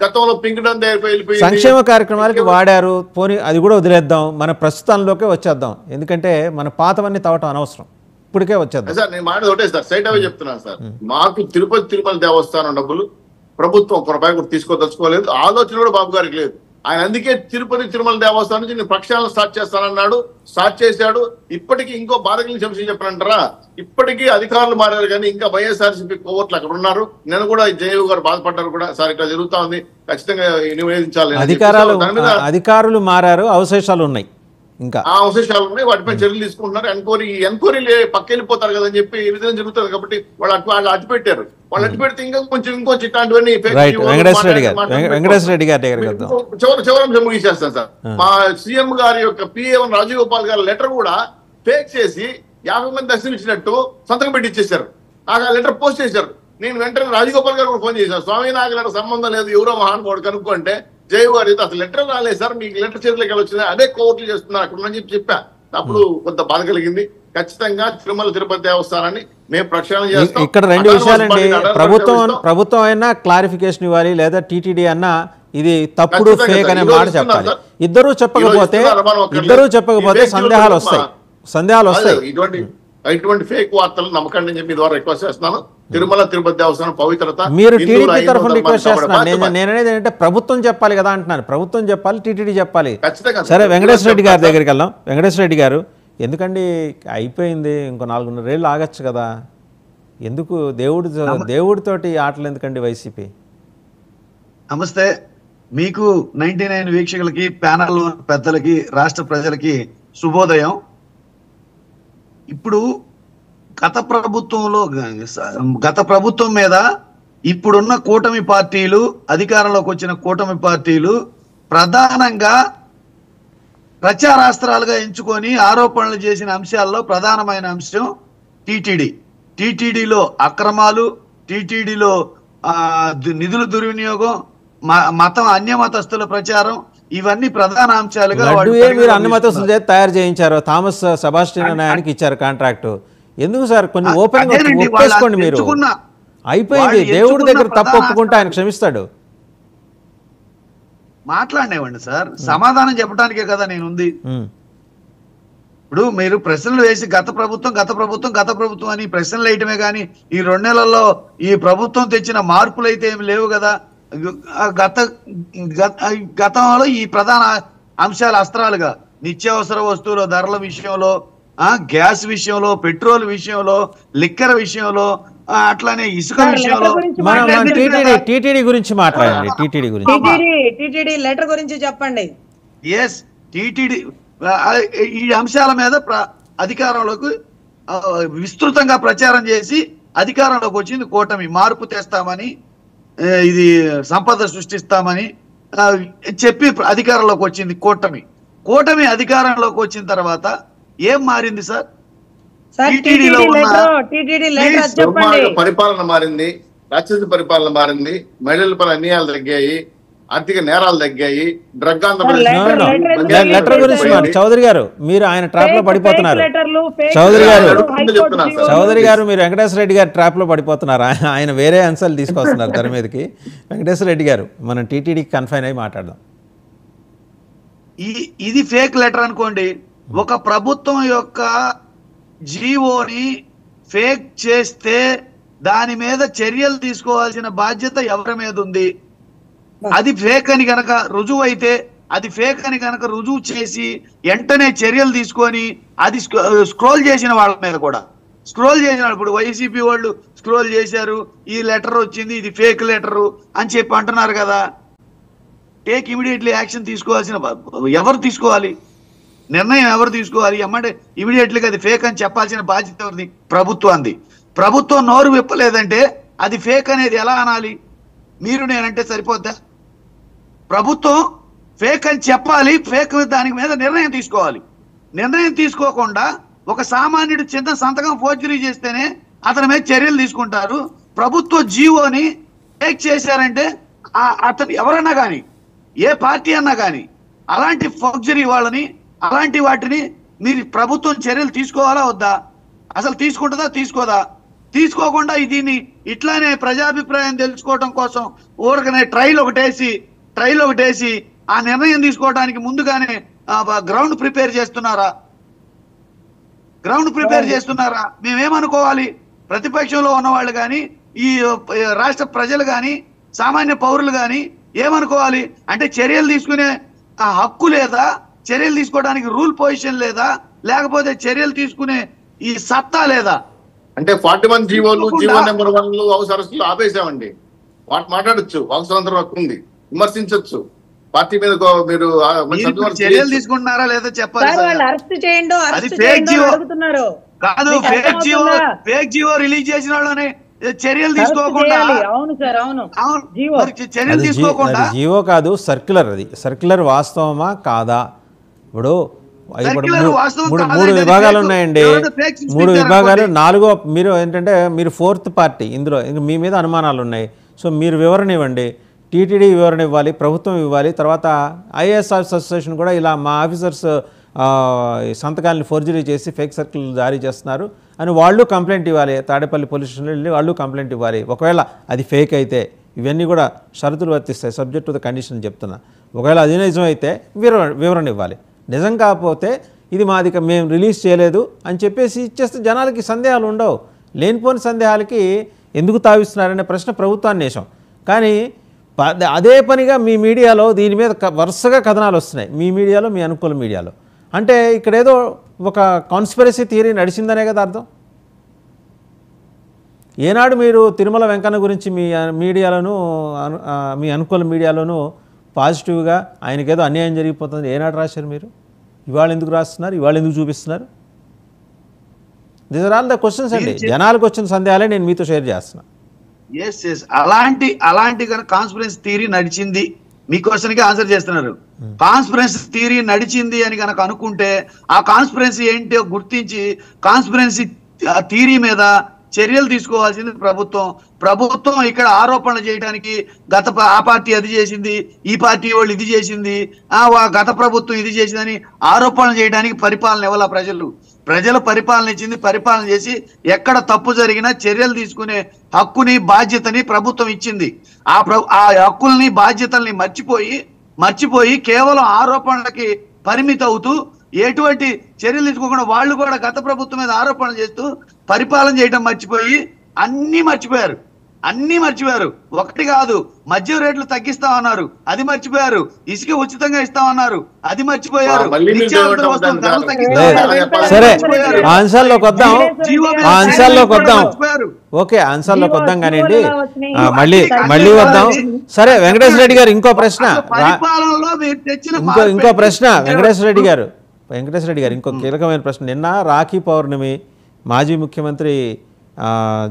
గతంలో పింకడం వెళ్ళిపోయి సంక్షేమ కార్యక్రమాలకి వాడారు. పోనీ అది కూడా వదిలేద్దాం, మన ప్రస్తుతంలోకే వచ్చేద్దాం. ఎందుకంటే మన పాతవన్నీ తవ్వటం అనవసరం, ఇప్పటికే వచ్చేద్దాం. సార్ నేను మాట ఒకటే సార్, సైట్ అవే చెప్తున్నాను సార్. మాకు తిరుమల దేవస్థానం డబ్బులు ప్రభుత్వం ₹1 కూడా తీసుకోదలుచుకోలేదు, ఆలోచన కూడా బాబు గారికి లేదు. ఆయన అందుకే తిరుమల దేవస్థానం నుంచి నేను ప్రక్షాళన స్టార్ట్ చేస్తానన్నాడు, స్టార్ట్ చేశాడు. ఇప్పటికీ ఇంకో బాధకులు చెప్పనంటారా? ఇప్పటికీ అధికారులు మారారు కానీ ఇంకా వైఎస్ఆర్సీపీ కోవర్ట్లు అక్కడ ఉన్నారు. నేను కూడా జయవు గారు బాధపడ్డారు కూడా, సార్ ఇట్లా జరుగుతా ఉంది, ఖచ్చితంగా నివేదించాలి. అధికారులు మారారు, అవశేషాలు ఉన్నాయి, ఇంకా ఆ అవశేషాలు ఉన్నాయి, వాటిపై చర్యలు తీసుకుంటున్నారు. ఎంక్వైరీ పక్క వెళ్ళిపోతారు కదని చెప్పి ఈ విధంగా జరుగుతుంది కాబట్టి వాళ్ళు అడ్డు పెట్టారు. వాళ్ళు అడ్డు పెడితే ఇంకా కొంచెం ఇట్లాంటివన్నీ చివరంశం ముగిసేస్తాను సార్. మా సీఎం గారి యొక్క పిఏ1 రాజగోపాల్ గారి లెటర్ కూడా ఫేక్ చేసి 50 మంది దర్శనం ఇచ్చినట్టు సంతకం పెట్టి ఇచ్చేసారు. నాకు ఆ లెటర్ పోస్ట్ చేశారు. నేను వెంటనే రాజగోపాల్ గారు కూడా ఫోన్ చేశాను, స్వామి నాకు లెటర్ సంబంధం లేదు, ఎవరో మహానుభావుడు కనుక్కుంటే జయవు గారు అసలు లెటర్ రాలేదు సార్, మీకు లెటర్ చేతులకి వచ్చింది, అదే కోర్టులు చేస్తున్నారు అక్కడ అని చెప్పా. అప్పుడు కొంత బాధ కలిగింది. ఖచ్చితంగా తిరుమల తిరుపతి దేవస్థానాన్ని మేము ప్రక్షాళన చేస్తాం. ఇక్కడ 2 విషయాలండి. ప్రభుత్వం అయినా క్లారిఫికేషన్ ఇవ్వాలి, లేదా టీటీడీ అన్నా ఇది తప్పుడు ఫేక్ అనే మాట చెప్పాలి. ఇద్దరూ చెప్పకపోతే సందేహాలు వస్తాయి. ఇటువంటి ఫేక్ వార్తలు నమ్మకండి అని చెప్పి ద్వారా రిక్వెస్ట్ చేస్తున్నాను. తిరుమల తిరుపతి దేవస్థానం పవిత్రత మీరు టీడీపీ తరఫున రిక్వెస్ట్ చేస్తున్నాను. నేను అనేది ఏంటంటే ప్రభుత్వం చెప్పాలి కదా అంటున్నాను. ప్రభుత్వం చెప్పాలి, టీటీడీ చెప్పాలి. సరే, వెంకటేశ్వర రెడ్డి గారి దగ్గరికి వెళ్దాం. వెంకటేశ్వర రెడ్డి గారు, ఎందుకండి అయిపోయింది, ఇంకో 4.5 ఏళ్ళు ఆగచ్చు కదా, ఎందుకు దేవుడితోటి ఆటలు ఎందుకండి వైసీపీ? నమస్తే, మీకు 99 వీక్షకులకి, ప్యానల్ పెద్దలకి, రాష్ట్ర ప్రజలకి శుభోదయం. ఇప్పుడు గత ప్రభుత్వం మీద ఇప్పుడున్న కూటమి పార్టీలు, అధికారంలోకి వచ్చిన కూటమి పార్టీలు ప్రధానంగా ప్రచారాస్త్రాలుగా ఎంచుకొని ఆరోపణలు చేసిన అంశాల్లో ప్రధానమైన అంశం టీటీడీలో అక్రమాలు, టీటీడీలో నిధుల దుర్వినియోగం, మతం అన్యమతస్తుల ప్రచారం, ఇవన్నీ ప్రధాన అంశాలుగా మీరు అన్యమతస్తులు చేసి తయారు చేయించారు. థామస్ సెబాస్టియన్ అనే ఆయనకి ఇచ్చారు కాంట్రాక్టు. ఎందుకు సార్ కొన్ని ఓపెన్ ఒప్పేసుకోండి. మీరు అయిపోయింది, దేవుడి దగ్గర తప్పు ఒప్పుకుంటే ఆయన క్షమిస్తాడు. మాట్లాడినేవ్వండి సార్, సమాధానం చెప్పడానికే కదా నేను ఉంది. ఇప్పుడు మీరు ప్రశ్నలు వేసి గత ప్రభుత్వం అని ప్రశ్నలు వేయటమే కానీ ఈ 2 నెలల్లో ఈ ప్రభుత్వం తెచ్చిన మార్పులు అయితే ఏమి లేవు కదా. గతంలో ఈ ప్రధాన అంశాల అస్త్రాలుగా నిత్యావసర వస్తువుల ధరల విషయంలో, గ్యాస్ విషయంలో, పెట్రోల్ విషయంలో, లిక్కర్ విషయంలో, అట్లానే ఇసుక విషయంలో టీటీడీ గురించి మాట్లాడండి. టీటీడీ లెటర్ గురించి చెప్పండి. ఎస్, టీటీడీ ఈ అంశాల మీద అధికారంలోకి విస్తృతంగా ప్రచారం చేసి అధికారంలోకి వచ్చింది కూటమి. మార్పు తెస్తామని, ఇది సంపద సృష్టిస్తామని చెప్పి అధికారంలోకి వచ్చింది కూటమి అధికారంలోకి వచ్చిన తర్వాత ఏం మారింది సార్? పరిపాలన మారింది, రాక్షస పరిపాలన మారింది, మహిళలపై అన్యాయాలు తగ్గాయి, ఆర్థిక నేరాలు తగ్గాయి, డ్రగ్ లెటర్ గురించి చౌదరి గారు మీరు ఆయన ట్రాప్ లో పడిపోతున్నారు. చౌదరి గారు మీరు వెంకటేశ్వర రెడ్డి గారు ట్రాప్ లో పడిపోతున్నారు. ఆయన వేరే అంశాలు తీసుకొస్తున్నారు తెర మీదకి. వెంకటేశ్వర రెడ్డి గారు మనం టీటీడీకి కన్ఫైన్ అయి మాట్లాడదాం. ఇది ఫేక్ లెటర్ అనుకోండి. ఒక ప్రభుత్వం యొక్క జీవోని ఫేక్ చేస్తే దాని మీద చర్యలు తీసుకోవాల్సిన బాధ్యత ఎవరి మీద ఉంది? అది ఫేక్ అని గనక రుజువు అయితే, అది ఫేక్ అని గనక రుజువు చేసి వెంటనే చర్యలు తీసుకొని అది స్క్రోల్ చేసిన వాళ్ళ మీద కూడా ఇప్పుడు వైసీపీ వాళ్ళు స్క్రోల్ చేశారు, ఈ లెటర్ వచ్చింది, ఇది ఫేక్ లెటరు అని చెప్పి అంటున్నారు కదా. టేక్ ఇమీడియట్లీ యాక్షన్ తీసుకోవాల్సిన ఎవరు తీసుకోవాలి? నిర్ణయం ఎవరు తీసుకోవాలి? ఏమంటే ఇమీడియట్లీగా అది ఫేక్ అని చెప్పాల్సిన బాధ్యత ఎవరిది? ప్రభుత్వాన్ని. ప్రభుత్వం నోరు విప్పలేదంటే అది ఫేక్ అనేది ఎలా అనాలి? మీరు నేనంటే సరిపోద్దా? ప్రభుత్వం ఫేక్ అని చెప్పాలి, ఫేక్ దానికి మీద నిర్ణయం తీసుకోవాలి. నిర్ణయం తీసుకోకుండా ఒక సామాన్యుడు చిన్న సంతకం ఫోర్జరీ చేస్తేనే అతని మీద చర్యలు తీసుకుంటారు. ప్రభుత్వ జీవోని ఫేక్ చేశారంటే అతను ఎవరన్నా కానీ, ఏ పార్టీ అన్నా కానీ అలాంటి ఫోర్జరీ వాళ్ళని, అలాంటి వాటిని మీరు ప్రభుత్వం చర్యలు తీసుకోవాలా వద్దా? అసలు తీసుకుంటుందా తీసుకోదా? తీసుకోకుండా దీన్ని ఇట్లానే ప్రజాభిప్రాయం తెలుసుకోవడం కోసం ఊరకనే ట్రైల్ ఒకటేసి ఆ నిర్ణయం తీసుకోవడానికి ముందుగానే గ్రౌండ్ ప్రిపేర్ చేస్తున్నారా? మేమేమనుకోవాలి? ప్రతిపక్షంలో ఉన్నవాళ్ళు కానీ, ఈ రాష్ట్ర ప్రజలు కానీ, సామాన్య పౌరులు కానీ ఏమనుకోవాలి? అంటే చర్యలు తీసుకునే ఆ హక్కు లేదా? చర్యలు తీసుకోవడానికి రూల్ పొజిషన్ లేదా? లేకపోతే చర్యలు తీసుకునే ఈ సత్తా లేదా? అంటే 41 జీవో నెంబర్ 1 అవసరస్తులు ఆపేసామండి. మాట్లాడచ్చు, అవసరం హక్కు ఉంది, విమర్శించవచ్చు. పార్టీ మీద మీరు చర్యలు తీసుకుంటున్నారా లేదా చెప్పాలి. అది ఫేక్ జీవో కాదు. ఫేక్ జీవో రిలీజ్ చేసిన వాళ్ళని చర్యలు తీసుకోకుండా, చర్యలు తీసుకోకుండా జీవో కాదు, సర్క్యులర్. అది సర్క్యులర్ వాస్తవమా కాదా? ఇప్పుడు 3 విభాగాలు ఉన్నాయండి. 3 విభాగాలు, 4వ మీరు ఏంటంటే మీరు 4th పార్టీ. ఇందులో మీ మీద అనుమానాలు ఉన్నాయి. సో మీరు వివరణ ఇవ్వండి. టీటీడీ వివరణ ఇవ్వాలి, ప్రభుత్వం ఇవ్వాలి. తర్వాత ఐఏఎస్ అసోసియేషన్ కూడా ఇలా మా ఆఫీసర్స్ సంతకాలను ఫోర్జరీ చేసి ఫేక్ సర్కిల్ జారీ చేస్తున్నారు అని వాళ్ళు కంప్లైంట్ ఇవ్వాలి. తాడేపల్లి పోలీస్ స్టేషన్లో వెళ్ళి వాళ్ళు కంప్లైంట్ ఇవ్వాలి. ఒకవేళ అది ఫేక్ అయితే ఇవన్నీ కూడా షరతులు వర్తిస్తాయి, సబ్జెక్ట్ టు ద కండిషన్ చెప్తున్నా. ఒకవేళ అది నిజం అయితే వివరణ ఇవ్వాలి. నిజం కాకపోతే ఇది మాది మేము రిలీజ్ చేయలేదు అని చెప్పేసి ఇచ్చేస్తే జనాలకి సందేహాలు ఉండవు. లేనిపోని సందేహాలకి ఎందుకు తావిస్తున్నారనే ప్రశ్న ప్రభుత్వాన్ని వేసాం. కానీ అదే పనిగా మీ మీడియాలో దీని మీద వరుసగా కథనాలు వస్తున్నాయి. మీ మీడియాలో, మీ అనుకూల మీడియాలో. అంటే ఇక్కడ ఏదో ఒక కాన్స్పిరసీ థియరీ నడిచిందనే కదా అర్థం. ఏనాడు మీరు తిరుమల వెంకన్న గురించి మీ మీడియాలోను మీ అనుకూల మీడియాలోను పాజిటివ్గా ఆయనకేదో అన్యాయం జరిగిపోతుంది ఏనాడు రాశారు మీరు? ఇవాళ ఎందుకు రాస్తున్నారు? ఇవాళ ఎందుకు చూపిస్తున్నారు? These are all the questions అండి, జనాలకు వచ్చిన సందేహాలే నేను మీతో షేర్ చేస్తున్నా. అలాంటి కనుక కాన్స్పిరెన్సీ థియరీ నడిచింది, మీ క్వశ్చన్కి ఆన్సర్ చేస్తున్నారు. కాన్స్పిరెన్సీ థియరీ నడిచింది అని కనుక అనుకుంటే ఆ కాన్స్పిరెన్సీ ఏంటో గుర్తించి కాన్స్పిరెన్సీ థియరీ మీద చర్యలు తీసుకోవాల్సింది ప్రభుత్వం ఇక్కడ ఆరోపణలు చేయడానికి ఆ పార్టీ అది చేసింది, ఈ పార్టీ వాళ్ళు ఇది చేసింది, గత ప్రభుత్వం ఇది చేసిందని ఆరోపణలు చేయడానికి పరిపాలన ఇవ్వాల ప్రజలు పరిపాలన ఇచ్చింది. పరిపాలన చేసి ఎక్కడ తప్పు జరిగినా చర్యలు తీసుకునే హక్కుని బాధ్యతని ప్రభుత్వం ఇచ్చింది. ఆ హక్కుల్ని బాధ్యతల్ని మర్చిపోయి కేవలం ఆరోపణలకి పరిమితి అవుతూ ఎటువంటి చర్యలు తీసుకోకుండా వాళ్ళు కూడా గత ప్రభుత్వం మీద ఆరోపణలు చేస్తూ పరిపాలన చేయడం మర్చిపోయి అన్ని మర్చిపోయారు. ఒకటి కాదు, మద్యం రేట్లు తగ్గిస్తామన్నారు, అది మర్చిపోయారు. ఇసుక ఉచితంగా ఇస్తామన్నారు, అది మర్చిపోయారు. సరే, ఆ అంశాల్లోకి వద్దాం. ఓకే, ఆన్సర్లోకి వద్దాం కానివ్వండి, మళ్ళీ వద్దాం. సరే, వెంకటేశ్వర రెడ్డి గారు ఇంకో ప్రశ్న, ఇంకో ప్రశ్న వెంకటేశ్వర రెడ్డి గారు ఇంకో కీలకమైన ప్రశ్న. నిన్న రాఖీ పౌర్ణమి, మాజీ ముఖ్యమంత్రి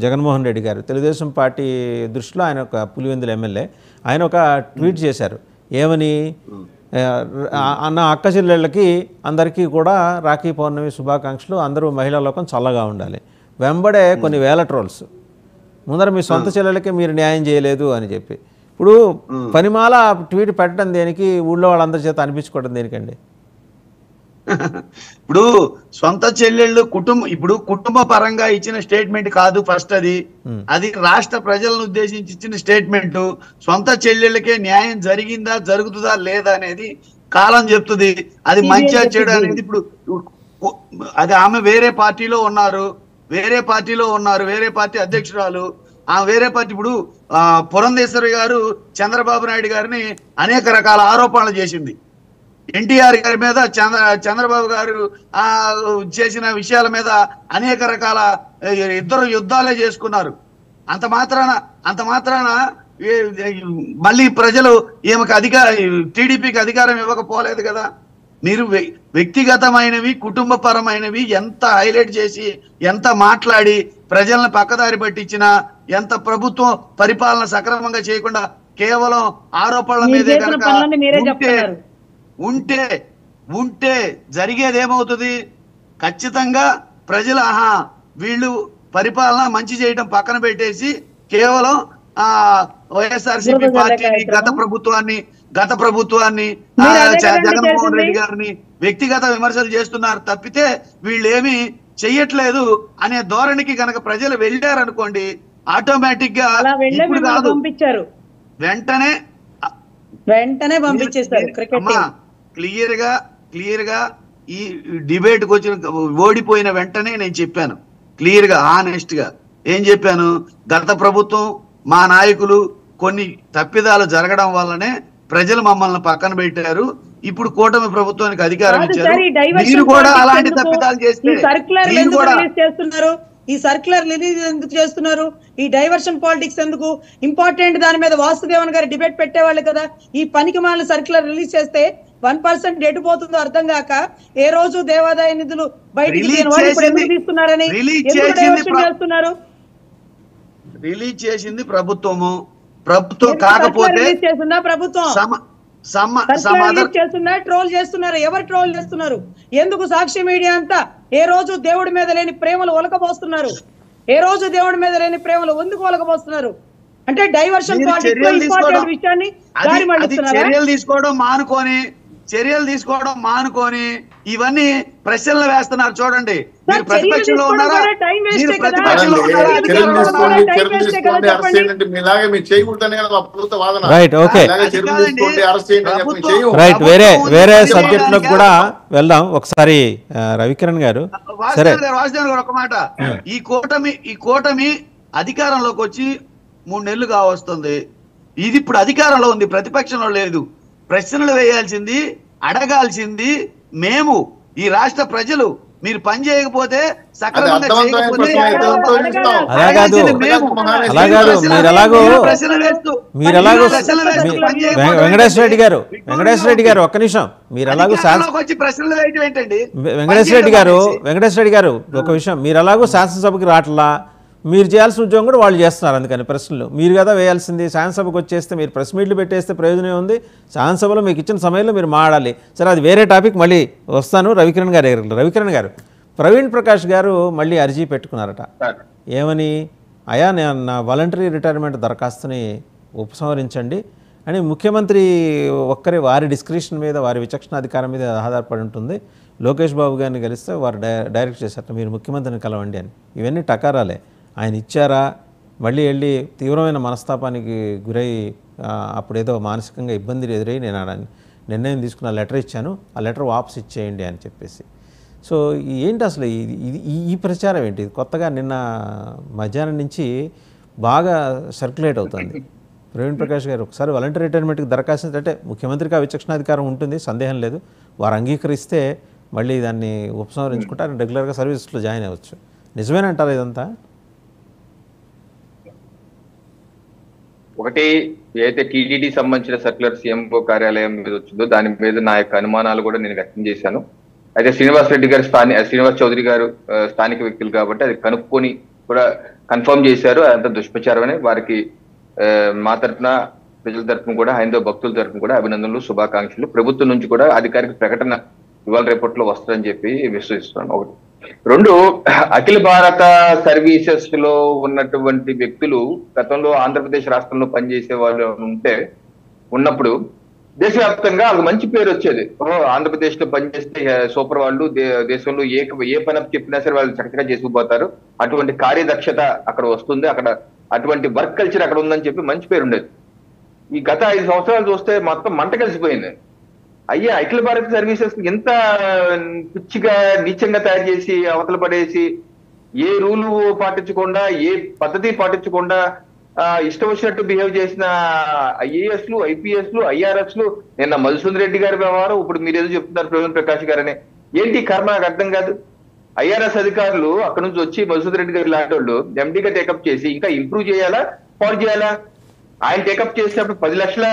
జగన్మోహన్ రెడ్డి గారు తెలుగుదేశం పార్టీ దృష్టిలో ఆయన ఒక పులివెందుల ఎమ్మెల్యే, ఆయన ఒక ట్వీట్ చేశారు. ఏమని? అన్న అక్క చెల్లెళ్ళకి అందరికీ కూడా రాఖీ పౌర్ణమి శుభాకాంక్షలు, అందరూ మహిళా లోకం చల్లగా ఉండాలి. వెంబడే కొన్ని వేల ట్రోల్స్, ముందర మీ సొంత చెల్లెలకి మీరు న్యాయం చేయలేదు అని చెప్పి. ఇప్పుడు పనిమాల ట్వీట్ పెట్టడం దేనికి? ఊళ్ళో వాళ్ళందరి చేత అనిపించుకోవడం దేనికండి? ఇప్పుడు సొంత చెల్లెళ్ళు కుటుంబ పరంగా ఇచ్చిన స్టేట్మెంట్ కాదు ఫస్ట్, అది రాష్ట్ర ప్రజలను ఉద్దేశించి ఇచ్చిన స్టేట్మెంట్. సొంత చెల్లెళ్ళకే న్యాయం జరిగిందా జరుగుతుందా లేదా అనేది కాలం చెప్తుంది. అది మంచిగా చెడు అనేది ఇప్పుడు అది ఆమె వేరే పార్టీలో ఉన్నారు, వేరే పార్టీ అధ్యక్షురాలు, వేరే పార్టీ. ఇప్పుడు పురంధేశ్వరి గారు చంద్రబాబు నాయుడు గారిని అనేక రకాల ఆరోపణలు చేసింది. ఎన్టీఆర్ గారి మీద చంద్రబాబు గారు చేసిన విషయాల మీద అనేక రకాల ఇద్దరు యుద్ధాలే చేసుకున్నారు. అంత మాత్రాన మళ్ళీ ప్రజలు ఈమెకు టీడీపీకి అధికారం ఇవ్వకపోలేదు కదా. మీరు వ్యక్తిగతమైనవి, కుటుంబపరమైనవి ఎంత హైలైట్ చేసి, ఎంత మాట్లాడి ప్రజలను పక్కదారి పట్టించినా, ఎంత ప్రభుత్వం పరిపాలన సక్రమంగా చేయకుండా కేవలం ఆరోపణల మీదే కనుక ఉంటే జరిగేది ఏమవుతుంది? ఖచ్చితంగా ప్రజలు వీళ్ళు పరిపాలన మంచి చేయడం పక్కన పెట్టేసి కేవలం వైఎస్ఆర్సీపీ పార్టీని, గత ప్రభుత్వాన్ని జగన్మోహన్ రెడ్డి గారిని వ్యక్తిగత విమర్శలు చేస్తున్నారు తప్పితే వీళ్ళేమి చెయ్యట్లేదు అనే ధోరణికి కనుక ప్రజలు వెళ్ళారనుకోండి, ఆటోమేటిక్ గా ఇప్పుడు కాదు వెంటనే పంపించేస్తారు. క్లియర్ గా ఈ డిబేట్ కు వచ్చిన ఓడిపోయిన వెంటనే నేను చెప్పాను క్లియర్ గా, హానెస్ట్ గా ఏం చెప్పాను? గత ప్రభుత్వం, మా నాయకులు కొన్ని తప్పిదాలు జరగడం వల్లనే ప్రజలు మమ్మల్ని పక్కన పెట్టారు. ఇప్పుడు కూటమి ప్రభుత్వానికి అధికారం ఇచ్చారు, మీరు కూడా అలాంటి తప్పిదాలు చేస్తే ఈ సర్క్యులర్ రిలీజ్ ఎందుకు చేస్తున్నారు? ఈ డైవర్షన్ పాలిటిక్స్ ఎందుకు? ఇంపార్టెంట్ దాని మీద వాసుదేవన్ గారు డిబేట్ పెట్టేవాళ్ళు కదా. ఈ పనికి మాలిన సర్క్యులర్ రిలీజ్ చేస్తే 1% ఎటుపోతుందో అర్థం కాక ఏ రోజు దేవాదాయ నిధులు బయటికి తీస్తున్నారని చేస్తున్నారు. రిలీజ్ చేసింది ప్రభుత్వం కాకపోతే ట్రోల్ చేస్తున్నారు. ఎవరు ట్రోల్ చేస్తున్నారు? ఎందుకు సాక్షి మీడియా అంతా ఏ రోజు దేవుడి మీద లేని ప్రేమలు ఒలకపోస్తున్నారు? ఏ రోజు దేవుడి మీద లేని ప్రేమలు ఎందుకు ఒలకపోస్తున్నారు? అంటే డైవర్షన్ విషయాన్ని చర్యలు తీసుకోవడం మానుకొని ఇవన్నీ ప్రశ్నలు వేస్తున్నారు. చూడండి, మీరు ప్రతిపక్షంలో ఉన్నారా? వేరే సబ్జెక్ట్ లో కూడా వెళ్దాం ఒకసారి. రవికిరణ్ గారు, వాసుదేవన్ గారు ఒక మాట. ఈ కూటమి అధికారంలోకి వచ్చి 3 నెలలు కావస్తుంది. ఇది ఇప్పుడు అధికారంలో ఉంది, ప్రతిపక్షంలో లేదు. ప్రశ్నలు వేయాల్సింది, అడగాల్సింది మేము. ఈ రాష్ట్ర ప్రజలు మీరు పని చేయకపోతే సక్రమంగా అర్థవంతమైన చేయకపోతే ప్రశ్న అయితే ఉత్తరం అలా కాదు మేము అలా కాదు మీరు ఎలాగో ప్రశ్నలు వేస్తూ వెంకటేశ్వర రెడ్డి గారు ఒక్క నిమిషం మీరు ఎలాగో వచ్చి ప్రశ్నలు వేయటం ఏంటండి? వెంకటేశ్వర రెడ్డి గారు ఒక విషయం మీరు ఎలాగో శాసనసభకి రావట్లా మీరు చేయాల్సిన ఉద్యోగం కూడా వాళ్ళు చేస్తున్నారు అందుకని ప్రశ్నలు మీరు కదా వేయాల్సింది శాసనసభకు వచ్చేస్తే మీరు ప్రెస్ మీట్లు పెట్టేస్తే ప్రయోజనం ఉంది శాసనసభలో మీకు ఇచ్చిన సమయంలో మీరు మాట్లాడాలి సరే అది వేరే టాపిక్ మళ్ళీ వస్తాను రవికిరణ్ గారు ప్రవీణ్ ప్రకాష్ గారు మళ్ళీ అర్జీ పెట్టుకున్నారట ఏమని అయా నేను నా వాలంటరీ రిటైర్మెంట్ దరఖాస్తుని ఉపసంహరించండి అని ముఖ్యమంత్రి వారి డిస్క్రిప్షన్ మీద వారి విచక్షణాధికారం మీద ఆధారపడి ఉంటుంది లోకేష్ బాబు గారిని కలిస్తే వారు డైరెక్ట్ చేశారట మీరు ముఖ్యమంత్రిని కలవండి అని ఇవన్నీ టకారాలే ఆయన ఇచ్చారా మళ్ళీ వెళ్ళి తీవ్రమైన మనస్తాపానికి గురై అప్పుడేదో మానసికంగా ఇబ్బందులు ఎదురై నేను నిర్ణయం తీసుకున్న లెటర్ ఇచ్చాను ఆ లెటర్ వాపస్ ఇచ్చేయండి అని చెప్పేసి సో ఏంటి అసలు ఈ ప్రచారం ఏంటి కొత్తగా నిన్న మధ్యాహ్నం నుంచి బాగా సర్క్యులేట్ అవుతుంది ప్రవీణ్ ప్రకాష్ గారు ఒకసారి వాలంటరీ రిటైర్మెంట్కి దరఖాస్తు అంటే ముఖ్యమంత్రికి ఆ విచక్షణాధికారం ఉంటుంది సందేహం లేదు వారు అంగీకరిస్తే మళ్ళీ దాన్ని ఉపసంహరించుకుంటారు రెగ్యులర్గా సర్వీస్లో జాయిన్ అవ్వచ్చు నిజమేనంటారా ఇదంతా ఒకటి ఏదైతే టీటీడీ సంబంధించిన సర్క్యులర్ సీఎంఓ కార్యాలయం మీద వచ్చిందో దాని మీద నా యొక్క అనుమానాలు కూడా నేను వ్యక్తం చేశాను అయితే శ్రీనివాస్ చౌదరి గారు స్థానిక వ్యక్తులు కాబట్టి అది కనుక్కొని కూడా కన్ఫర్మ్ చేశారు అదంతా దుష్ప్రచారం అని వారికి మా తరఫున ప్రజల తరఫున కూడా హైందవ భక్తుల తరఫున కూడా అభినందనలు శుభాకాంక్షలు ప్రభుత్వం నుంచి కూడా అధికారిక ప్రకటన ఇవాళ రేపట్లో వస్తుందని చెప్పి విశ్వసిస్తున్నాను ఒకటి రెండు అఖిల భారత సర్వీసెస్ లో ఉన్నటువంటి వ్యక్తులు గతంలో ఆంధ్రప్రదేశ్ రాష్ట్రంలో పనిచేసే వాళ్ళు ఉన్నప్పుడు దేశవ్యాప్తంగా ఒక మంచి పేరు వచ్చేది ఆంధ్రప్రదేశ్ లో పనిచేస్తే సూపర్ వాళ్ళు దేశంలో ఏ పని చెప్పినా సరే వాళ్ళు చక్కగా చేసుకుపోతారు అటువంటి కార్యదక్షత అక్కడ వస్తుంది అక్కడ అటువంటి వర్క్ కల్చర్ అక్కడ ఉందని చెప్పి మంచి పేరు ఉండేది ఈ గత 5 సంవత్సరాలు చూస్తే మొత్తం మంట కలిసిపోయింది అయ్యా అఖిల భారత సర్వీసెస్ ఎంత పిచ్చిగా నీచంగా తయారు చేసి అవతల పడేసి ఏ రూలు పాటించకుండా ఏ పద్ధతి పాటించకుండా ఇష్టం వచ్చినట్టు బిహేవ్ చేసిన ఐఏఎస్లు ఐపీఎస్లు ఐఆర్ఎస్లు నిన్న మధుసూదన్ రెడ్డి గారి వ్యవహారం ఇప్పుడు మీరు ఏదో చెప్తున్నారు ప్రవీణ్ ప్రకాష్ గారని ఏంటి కర్మ నాకు అర్థం కాదు ఐఆర్ఎస్ అధికారులు అక్కడ నుంచి వచ్చి మధుసూదన్ రెడ్డి గారి లాంటి వాళ్ళు ఎండీగా టేకప్ చేసి ఇంకా ఇంప్రూవ్ చేయాలా పాడు చేయాలా ఆయన టేకప్ చేసినప్పుడు 10 లక్షల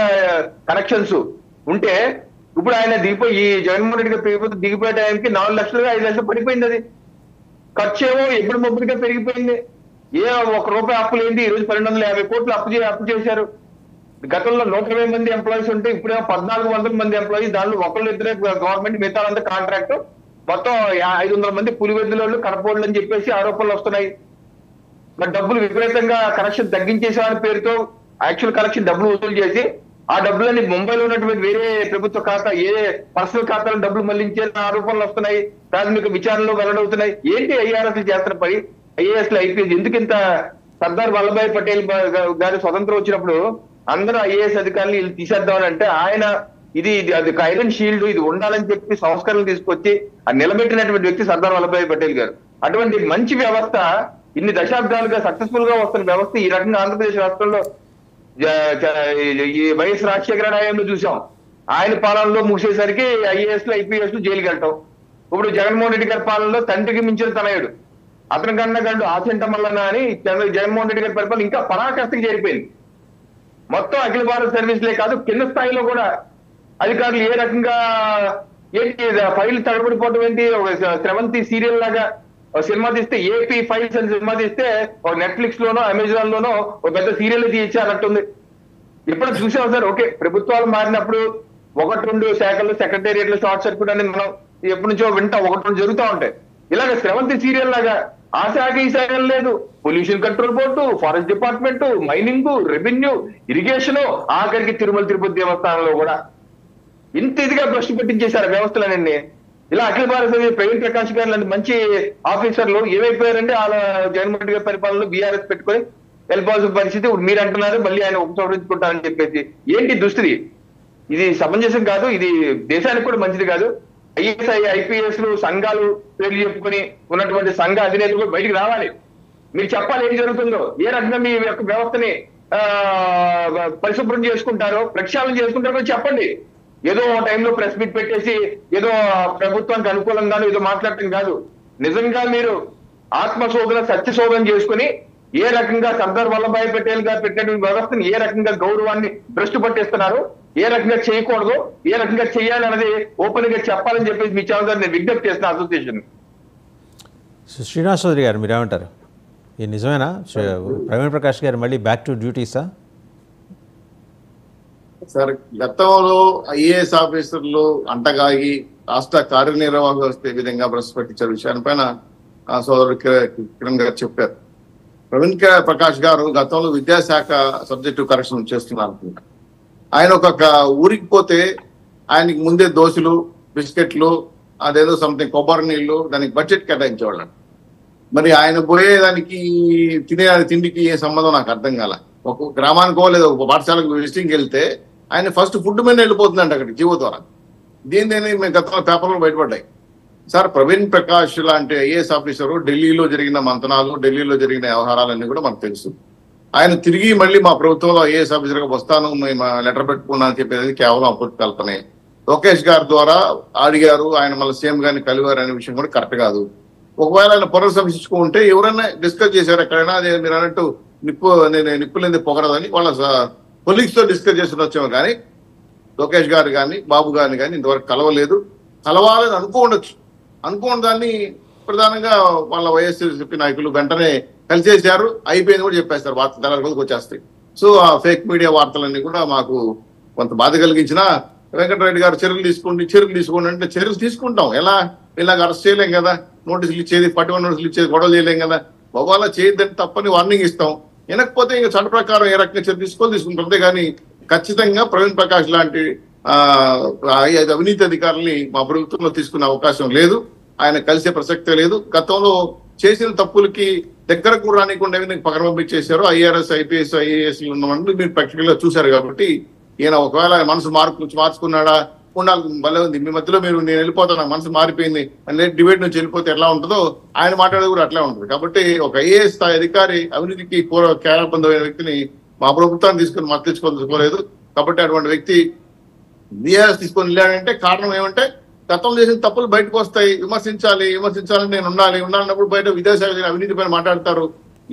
కనెక్షన్స్ ఉంటే ఇప్పుడు ఆయన దిగిపోయి జగన్మోహన్ రెడ్డి గారు దిగిపోయే టైంకి 4 లక్షలుగా 5 లక్షలు పడిపోయింది అది ఖర్చు ఏమో ఎప్పుడు మొబ్బుడిగా పెరిగిపోయింది ఏ 1 రూపాయి అప్పులు ఏంటి ఈ రోజు 1250 కోట్లు అప్పు చేశారు గతంలో 120 మంది ఎంప్లాయీస్ ఉంటే ఇప్పుడేమో 1400 మంది ఎంప్లాయీస్ దానిలో ఒకళ్ళు ఇద్దరే గవర్నమెంట్ మిగతాలంతా కాంట్రాక్ట్ మొత్తం 500 మంది పులివెద్దులోళ్ళు కడపోళ్ళు అని చెప్పేసి ఆరోపణలు వస్తున్నాయి మరి డబ్బులు విపరీతంగా కరెక్షన్ తగ్గించేసామని పేరుతో యాక్చువల్ కరెక్షన్ డబ్బులు వసూలు చేసి ఆ డబ్బులని ముంబైలో ఉన్నటువంటి వేరే ప్రభుత్వ ఖాతా ఏ పర్సనల్ ఖాతాలో డబ్బులు మళ్లించేసిన ఆరోపణలు వస్తున్నాయి ప్రాథమిక విచారణలో వెల్లడవుతున్నాయి ఏంటి ఐఆర్ఎస్లు చేస్తున్న పని ఐఏఎస్లు ఐపీఎస్ ఎందుకు ఇంత సర్దార్ వల్లభాయ్ పటేల్ గారి స్వతంత్రం వచ్చినప్పుడు అందరూ ఐఏఎస్ అధికారులు వీళ్ళు తీసేద్దామని అంటే ఆయన అది ఐరన్ షీల్డ్ ఇది ఉండాలని చెప్పి సంస్కరణలు తీసుకొచ్చి అది నిలబెట్టినటువంటి వ్యక్తి సర్దార్ వల్లభాయ్ పటేల్ గారు అటువంటి మంచి వ్యవస్థ ఇన్ని దశాబ్దాలుగా సక్సెస్ఫుల్ గా వస్తున్న వ్యవస్థ ఈ రకంగా ఆంధ్రప్రదేశ్ రాష్ట్రంలో ఈ వైఎస్ రాజశేఖర హయాంలో చూసాం ఆయన పాలనలో మూసేసరికి ఐఏఎస్లు ఐపీఎస్లు జైలుకి వెళ్ళటం ఇప్పుడు జగన్మోహన్ రెడ్డి గారి పాలనలో తండ్రికి మించిన తనయుడు అతని కన్నా గండు ఆశంటమల్లన అని జగన్మోహన్ రెడ్డి గారి పరిపాలన ఇంకా పరాకాష్ఠకి చేరిపోయింది మొత్తం అఖిల భారత సర్వీసులే కాదు కింద స్థాయిలో కూడా అధికారులు ఏ రకంగా ఏంటి ఫైల్ తడబడిపోవడం ఏంటి ఒక శ్రవంతి సీరియల్ లాగా సినిమా తీస్తే ఏపీ ఫైల్స్ అని సినిమా తీస్తే ఒక నెట్ఫ్లిక్స్ లోనో అమెజాన్ లోనో ఒక పెద్ద సీరియల్ తీయించారట్టుంది ఇప్పుడు చూసాం సార్ ఓకే ప్రభుత్వాలు మారినప్పుడు 1-2 శాఖలు సెక్రటేరియట్లు షార్ట్ సర్క్యూట్ అని మనం ఎప్పటి నుంచో వింటాం 1-2 జరుగుతూ ఉంటాయి ఇలాగ శ్రవంతి సీరియల్ లాగా ఆ శాఖ ఈ శాఖ లేదు pollution control board forest department mining revenue irrigation ఆఖరికి తిరుమల తిరుపతి దేవస్థానంలో కూడా ఇంత ఇదిగా భ్రష్టు పెట్టించేశారు వ్యవస్థలన్నీ ఇలా అఖిల భారత ప్రవీణ్ ప్రకాష్ గారు లాంటి మంచి ఆఫీసర్లు ఏమైపోయారంటే వాళ్ళ జగన్మోహన్ రెడ్డి గారి పరిపాలనలో బీఆర్ఎస్ పెట్టుకొని వెళ్ళిపోవాల్సిన పరిస్థితి ఇప్పుడు మీరు అంటున్నారు మళ్ళీ ఆయన ఉపసంహరించుకుంటారని చెప్పేసి ఏంటి దుస్థితి ఇది సమంజసం కాదు ఇది దేశానికి కూడా మంచిది కాదు ఐఎస్ఐ ఐపీఎస్ సంఘాలు పేర్లు చెప్పుకొని ఉన్నటువంటి సంఘ అధినేతలు కూడా బయటికి రావాలి మీరు చెప్పాలి ఏం జరుగుతుందో ఏ రకంగా మీ యొక్క వ్యవస్థని పరిశుభ్రం చేసుకుంటారో ప్రక్షాళన చేసుకుంటారో చెప్పండి ఏదో టైంలో ప్రెస్ మీట్ పెట్టేసి ఏదో ప్రభుత్వానికి అనుకూలంగానో ఏదో మాట్లాడటం కాదు నిజంగా మీరు ఆత్మశోధన సత్యశోధన చేసుకుని ఏ రకంగా సర్దార్ వల్లభాయ్ పటేల్ గారు పెట్టినటువంటి వ్యవస్థను ఏ రకంగా గౌరవాన్ని భ్రష్టు పట్టిస్తున్నారు, ఏ రకంగా చేయకూడదు, ఏ రకంగా చేయాలన్నది ఓపెన్ గా చెప్పాలని చెప్పేసి మీ ఛానల్ నేను విజ్ఞప్తి చేసిన అసోసియేషన్. శ్రీనివాస్ చౌదరి గారు మీరేమంటారు? ఇది నిజమేనా? ప్రవీణ్ ప్రకాష్ గారు మళ్ళీ బ్యాక్ టు డ్యూటీసా? సార్, గతంలో ఐఏఎస్ ఆఫీసర్లు అంటగాగి రాష్ట్ర కార్యనిర్వాహక వ్యవస్థ ఏ విధంగా భ్రష్టు పట్టించారు విషయానిపైన సోదరుడు కిరణ్ గారు చెప్పారు. ప్రవీణ్ ప్రకాష్ గారు గతంలో విద్యాశాఖ సబ్జెక్టు కరెక్షన్ చేస్తున్నారు. ఆయన ఒక ఊరికి పోతే ఆయనకి ముందే దోశలు, బిస్కెట్లు, అదేదో సంథింగ్ కొబ్బరి నీళ్లు, దానికి బడ్జెట్ కేటాయించేవాళ్ళు. మరి ఆయన పోయేదానికి తినే తిండికి ఏ సంబంధం నాకు అర్థం కాల. ఒక గ్రామానికో లేదా ఒక పాఠశాలకు విజిటింగ్కి వెళ్తే ఆయన ఫస్ట్ ఫుడ్ మీద వెళ్ళిపోతుందంట అక్కడ జీవో ద్వారా. దీని మేము గతంలో పేపర్లో బయటపడ్డాయి. సార్, ప్రవీణ్ ప్రకాష్ లాంటి ఐఏఎస్ ఆఫీసరు ఢిల్లీలో జరిగిన మంతనాలు, ఢిల్లీలో జరిగిన వ్యవహారాలన్నీ కూడా మనకు తెలుసు. ఆయన తిరిగి మళ్ళీ మా ప్రభుత్వంలో ఐఏఎస్ ఆఫీసర్గా వస్తాను, మేము లెటర్ పెట్టుకున్నా అని చెప్పేది కేవలం అప్పుడు కల్పనే. లోకేష్ గారి ద్వారా అడిగారు, ఆయన మళ్ళీ సీఎం గారిని కలివారు అనే విషయం కూడా కరెక్ట్ కాదు. ఒకవేళ ఆయన పునర్సమీక్షించుకుంటే ఎవరైనా డిస్కస్ చేశారు ఎక్కడైనా, అదే మీరు అన్నట్టు నిప్పు లేని పొగరదని వాళ్ళ కొలీగ్స్ తో డిస్కస్ చేస్తుండొచ్చేమో, కానీ లోకేష్ గారు కానీ బాబు గారిని కానీ ఇంతవరకు కలవలేదు. కలవాలని అనుకోని దాన్ని ప్రధానంగా వాళ్ళ వైఎస్ఆర్సీపీ నాయకులు వెంటనే కలిసేశారు, అయిపోయింది కూడా చెప్పేస్తారు, వార్త తెల్లకి వచ్చేస్తాయి. సో ఆ ఫేక్ మీడియా వార్తలన్నీ కూడా మాకు కొంత బాధ కలిగించిన వెంకటరెడ్డి గారు చర్యలు తీసుకోండి అంటే చర్యలు తీసుకుంటాం. ఎలా ఇలాగ అరెస్ట్ చేయలేం కదా, నోటీసులు ఇచ్చేది, పట్టుకొని నోటీసులు ఇచ్చేది గొడవ చేయలేం కదా. బాబాలా చేయొద్దని తప్పని వార్నింగ్ ఇస్తాం. వినకపోతే ఇంకా చట్ట ప్రకారం ఏ రకంగా చర్య తీసుకుంటాం. అంతేగాని ఖచ్చితంగా ప్రవీణ్ ప్రకాష్ లాంటి అవినీతి అధికారుల్ని మా ప్రభుత్వంలో తీసుకునే అవకాశం లేదు. ఆయన కలిసే ప్రసక్తే లేదు. గతంలో చేసిన తప్పులకి దగ్గర కూడా రానికుండా పక్కన పంపించేశారు. ఐఆర్ఎస్, ఐపీఎస్, ఐఏఎస్ ఉన్నవాళ్ళు మీరు ప్రాక్టికల్ గా చూశారు. కాబట్టి ఈయన ఒకవేళ మనసు మార్చుకున్నాడా ఉండాలి భలే ఉంది. మీ మధ్యలో నేను వెళ్ళిపోతాను, నాకు మనసు మారిపోయింది అని డిబేట్ నుంచి వెళ్ళిపోతే ఎట్లా ఉంటుందో ఆయన మాట్లాడేది కూడా అట్లా ఉంటుంది. కాబట్టి ఒక ఐఏఎస్ స్థాయి అధికారి అవినీతికి కేరళపొందమైన వ్యక్తిని మా ప్రభుత్వాన్ని తీసుకుని మద్దతించుకోలేదు. కాబట్టి అటువంటి వ్యక్తి బీఆర్ఎస్ తీసుకొని వెళ్ళాడంటే కారణం ఏమంటే గతంలో చేసిన తప్పులు బయటకు వస్తాయి. విమర్శించాలని నేను ఉండాలన్నప్పుడు బయట విదేశాల అవినీతి పైన మాట్లాడతారు.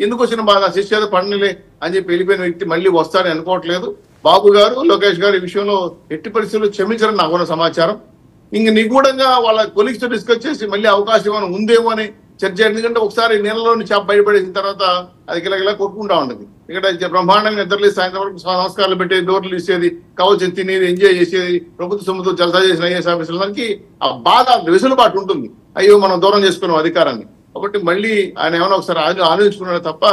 ఎందుకు వచ్చిన బాధ శిష్యాలు పడనిలే అని చెప్పి వెళ్ళిపోయిన వ్యక్తి మళ్ళీ వస్తారని అనుకోవట్లేదు. బాబు గారు, లోకేష్ గారు ఈ విషయంలో ఎట్టి పరిస్థితుల్లో క్షమించారని నాకు సమాచారం. ఇంక నిగూఢంగా వాళ్ళ కొలీగ్స్ తో డిస్కస్ చేసి మళ్ళీ అవకాశం ఏమైనా ఉందేమో అని చర్చ. ఎందుకంటే ఒకసారి నీళ్ళలోని చేప బయటపడేసిన తర్వాత అది గిలగిలా కొట్టుకుంటా ఉంటుంది. ఇక్కడ బ్రహ్మాండంగా నిద్రలే సాయంత్రం వరకు నమస్కారాలు పెట్టేది, డోర్లు ఇచ్చేది, కావచ్చు తినేది, ఎంజాయ్ చేసేది, ప్రభుత్వ సొమ్ముతో జలసా చేసిన ఐఏఎస్ ఆఫీసర్లకి ఆ బాధ వెసులుబాటు ఉంటుంది. అయ్యో మనం దూరం చేసుకున్నాం అధికారాన్ని. కాబట్టి మళ్ళీ ఆయన ఏమైనా ఒకసారి ఆలోచించుకున్నాడు తప్ప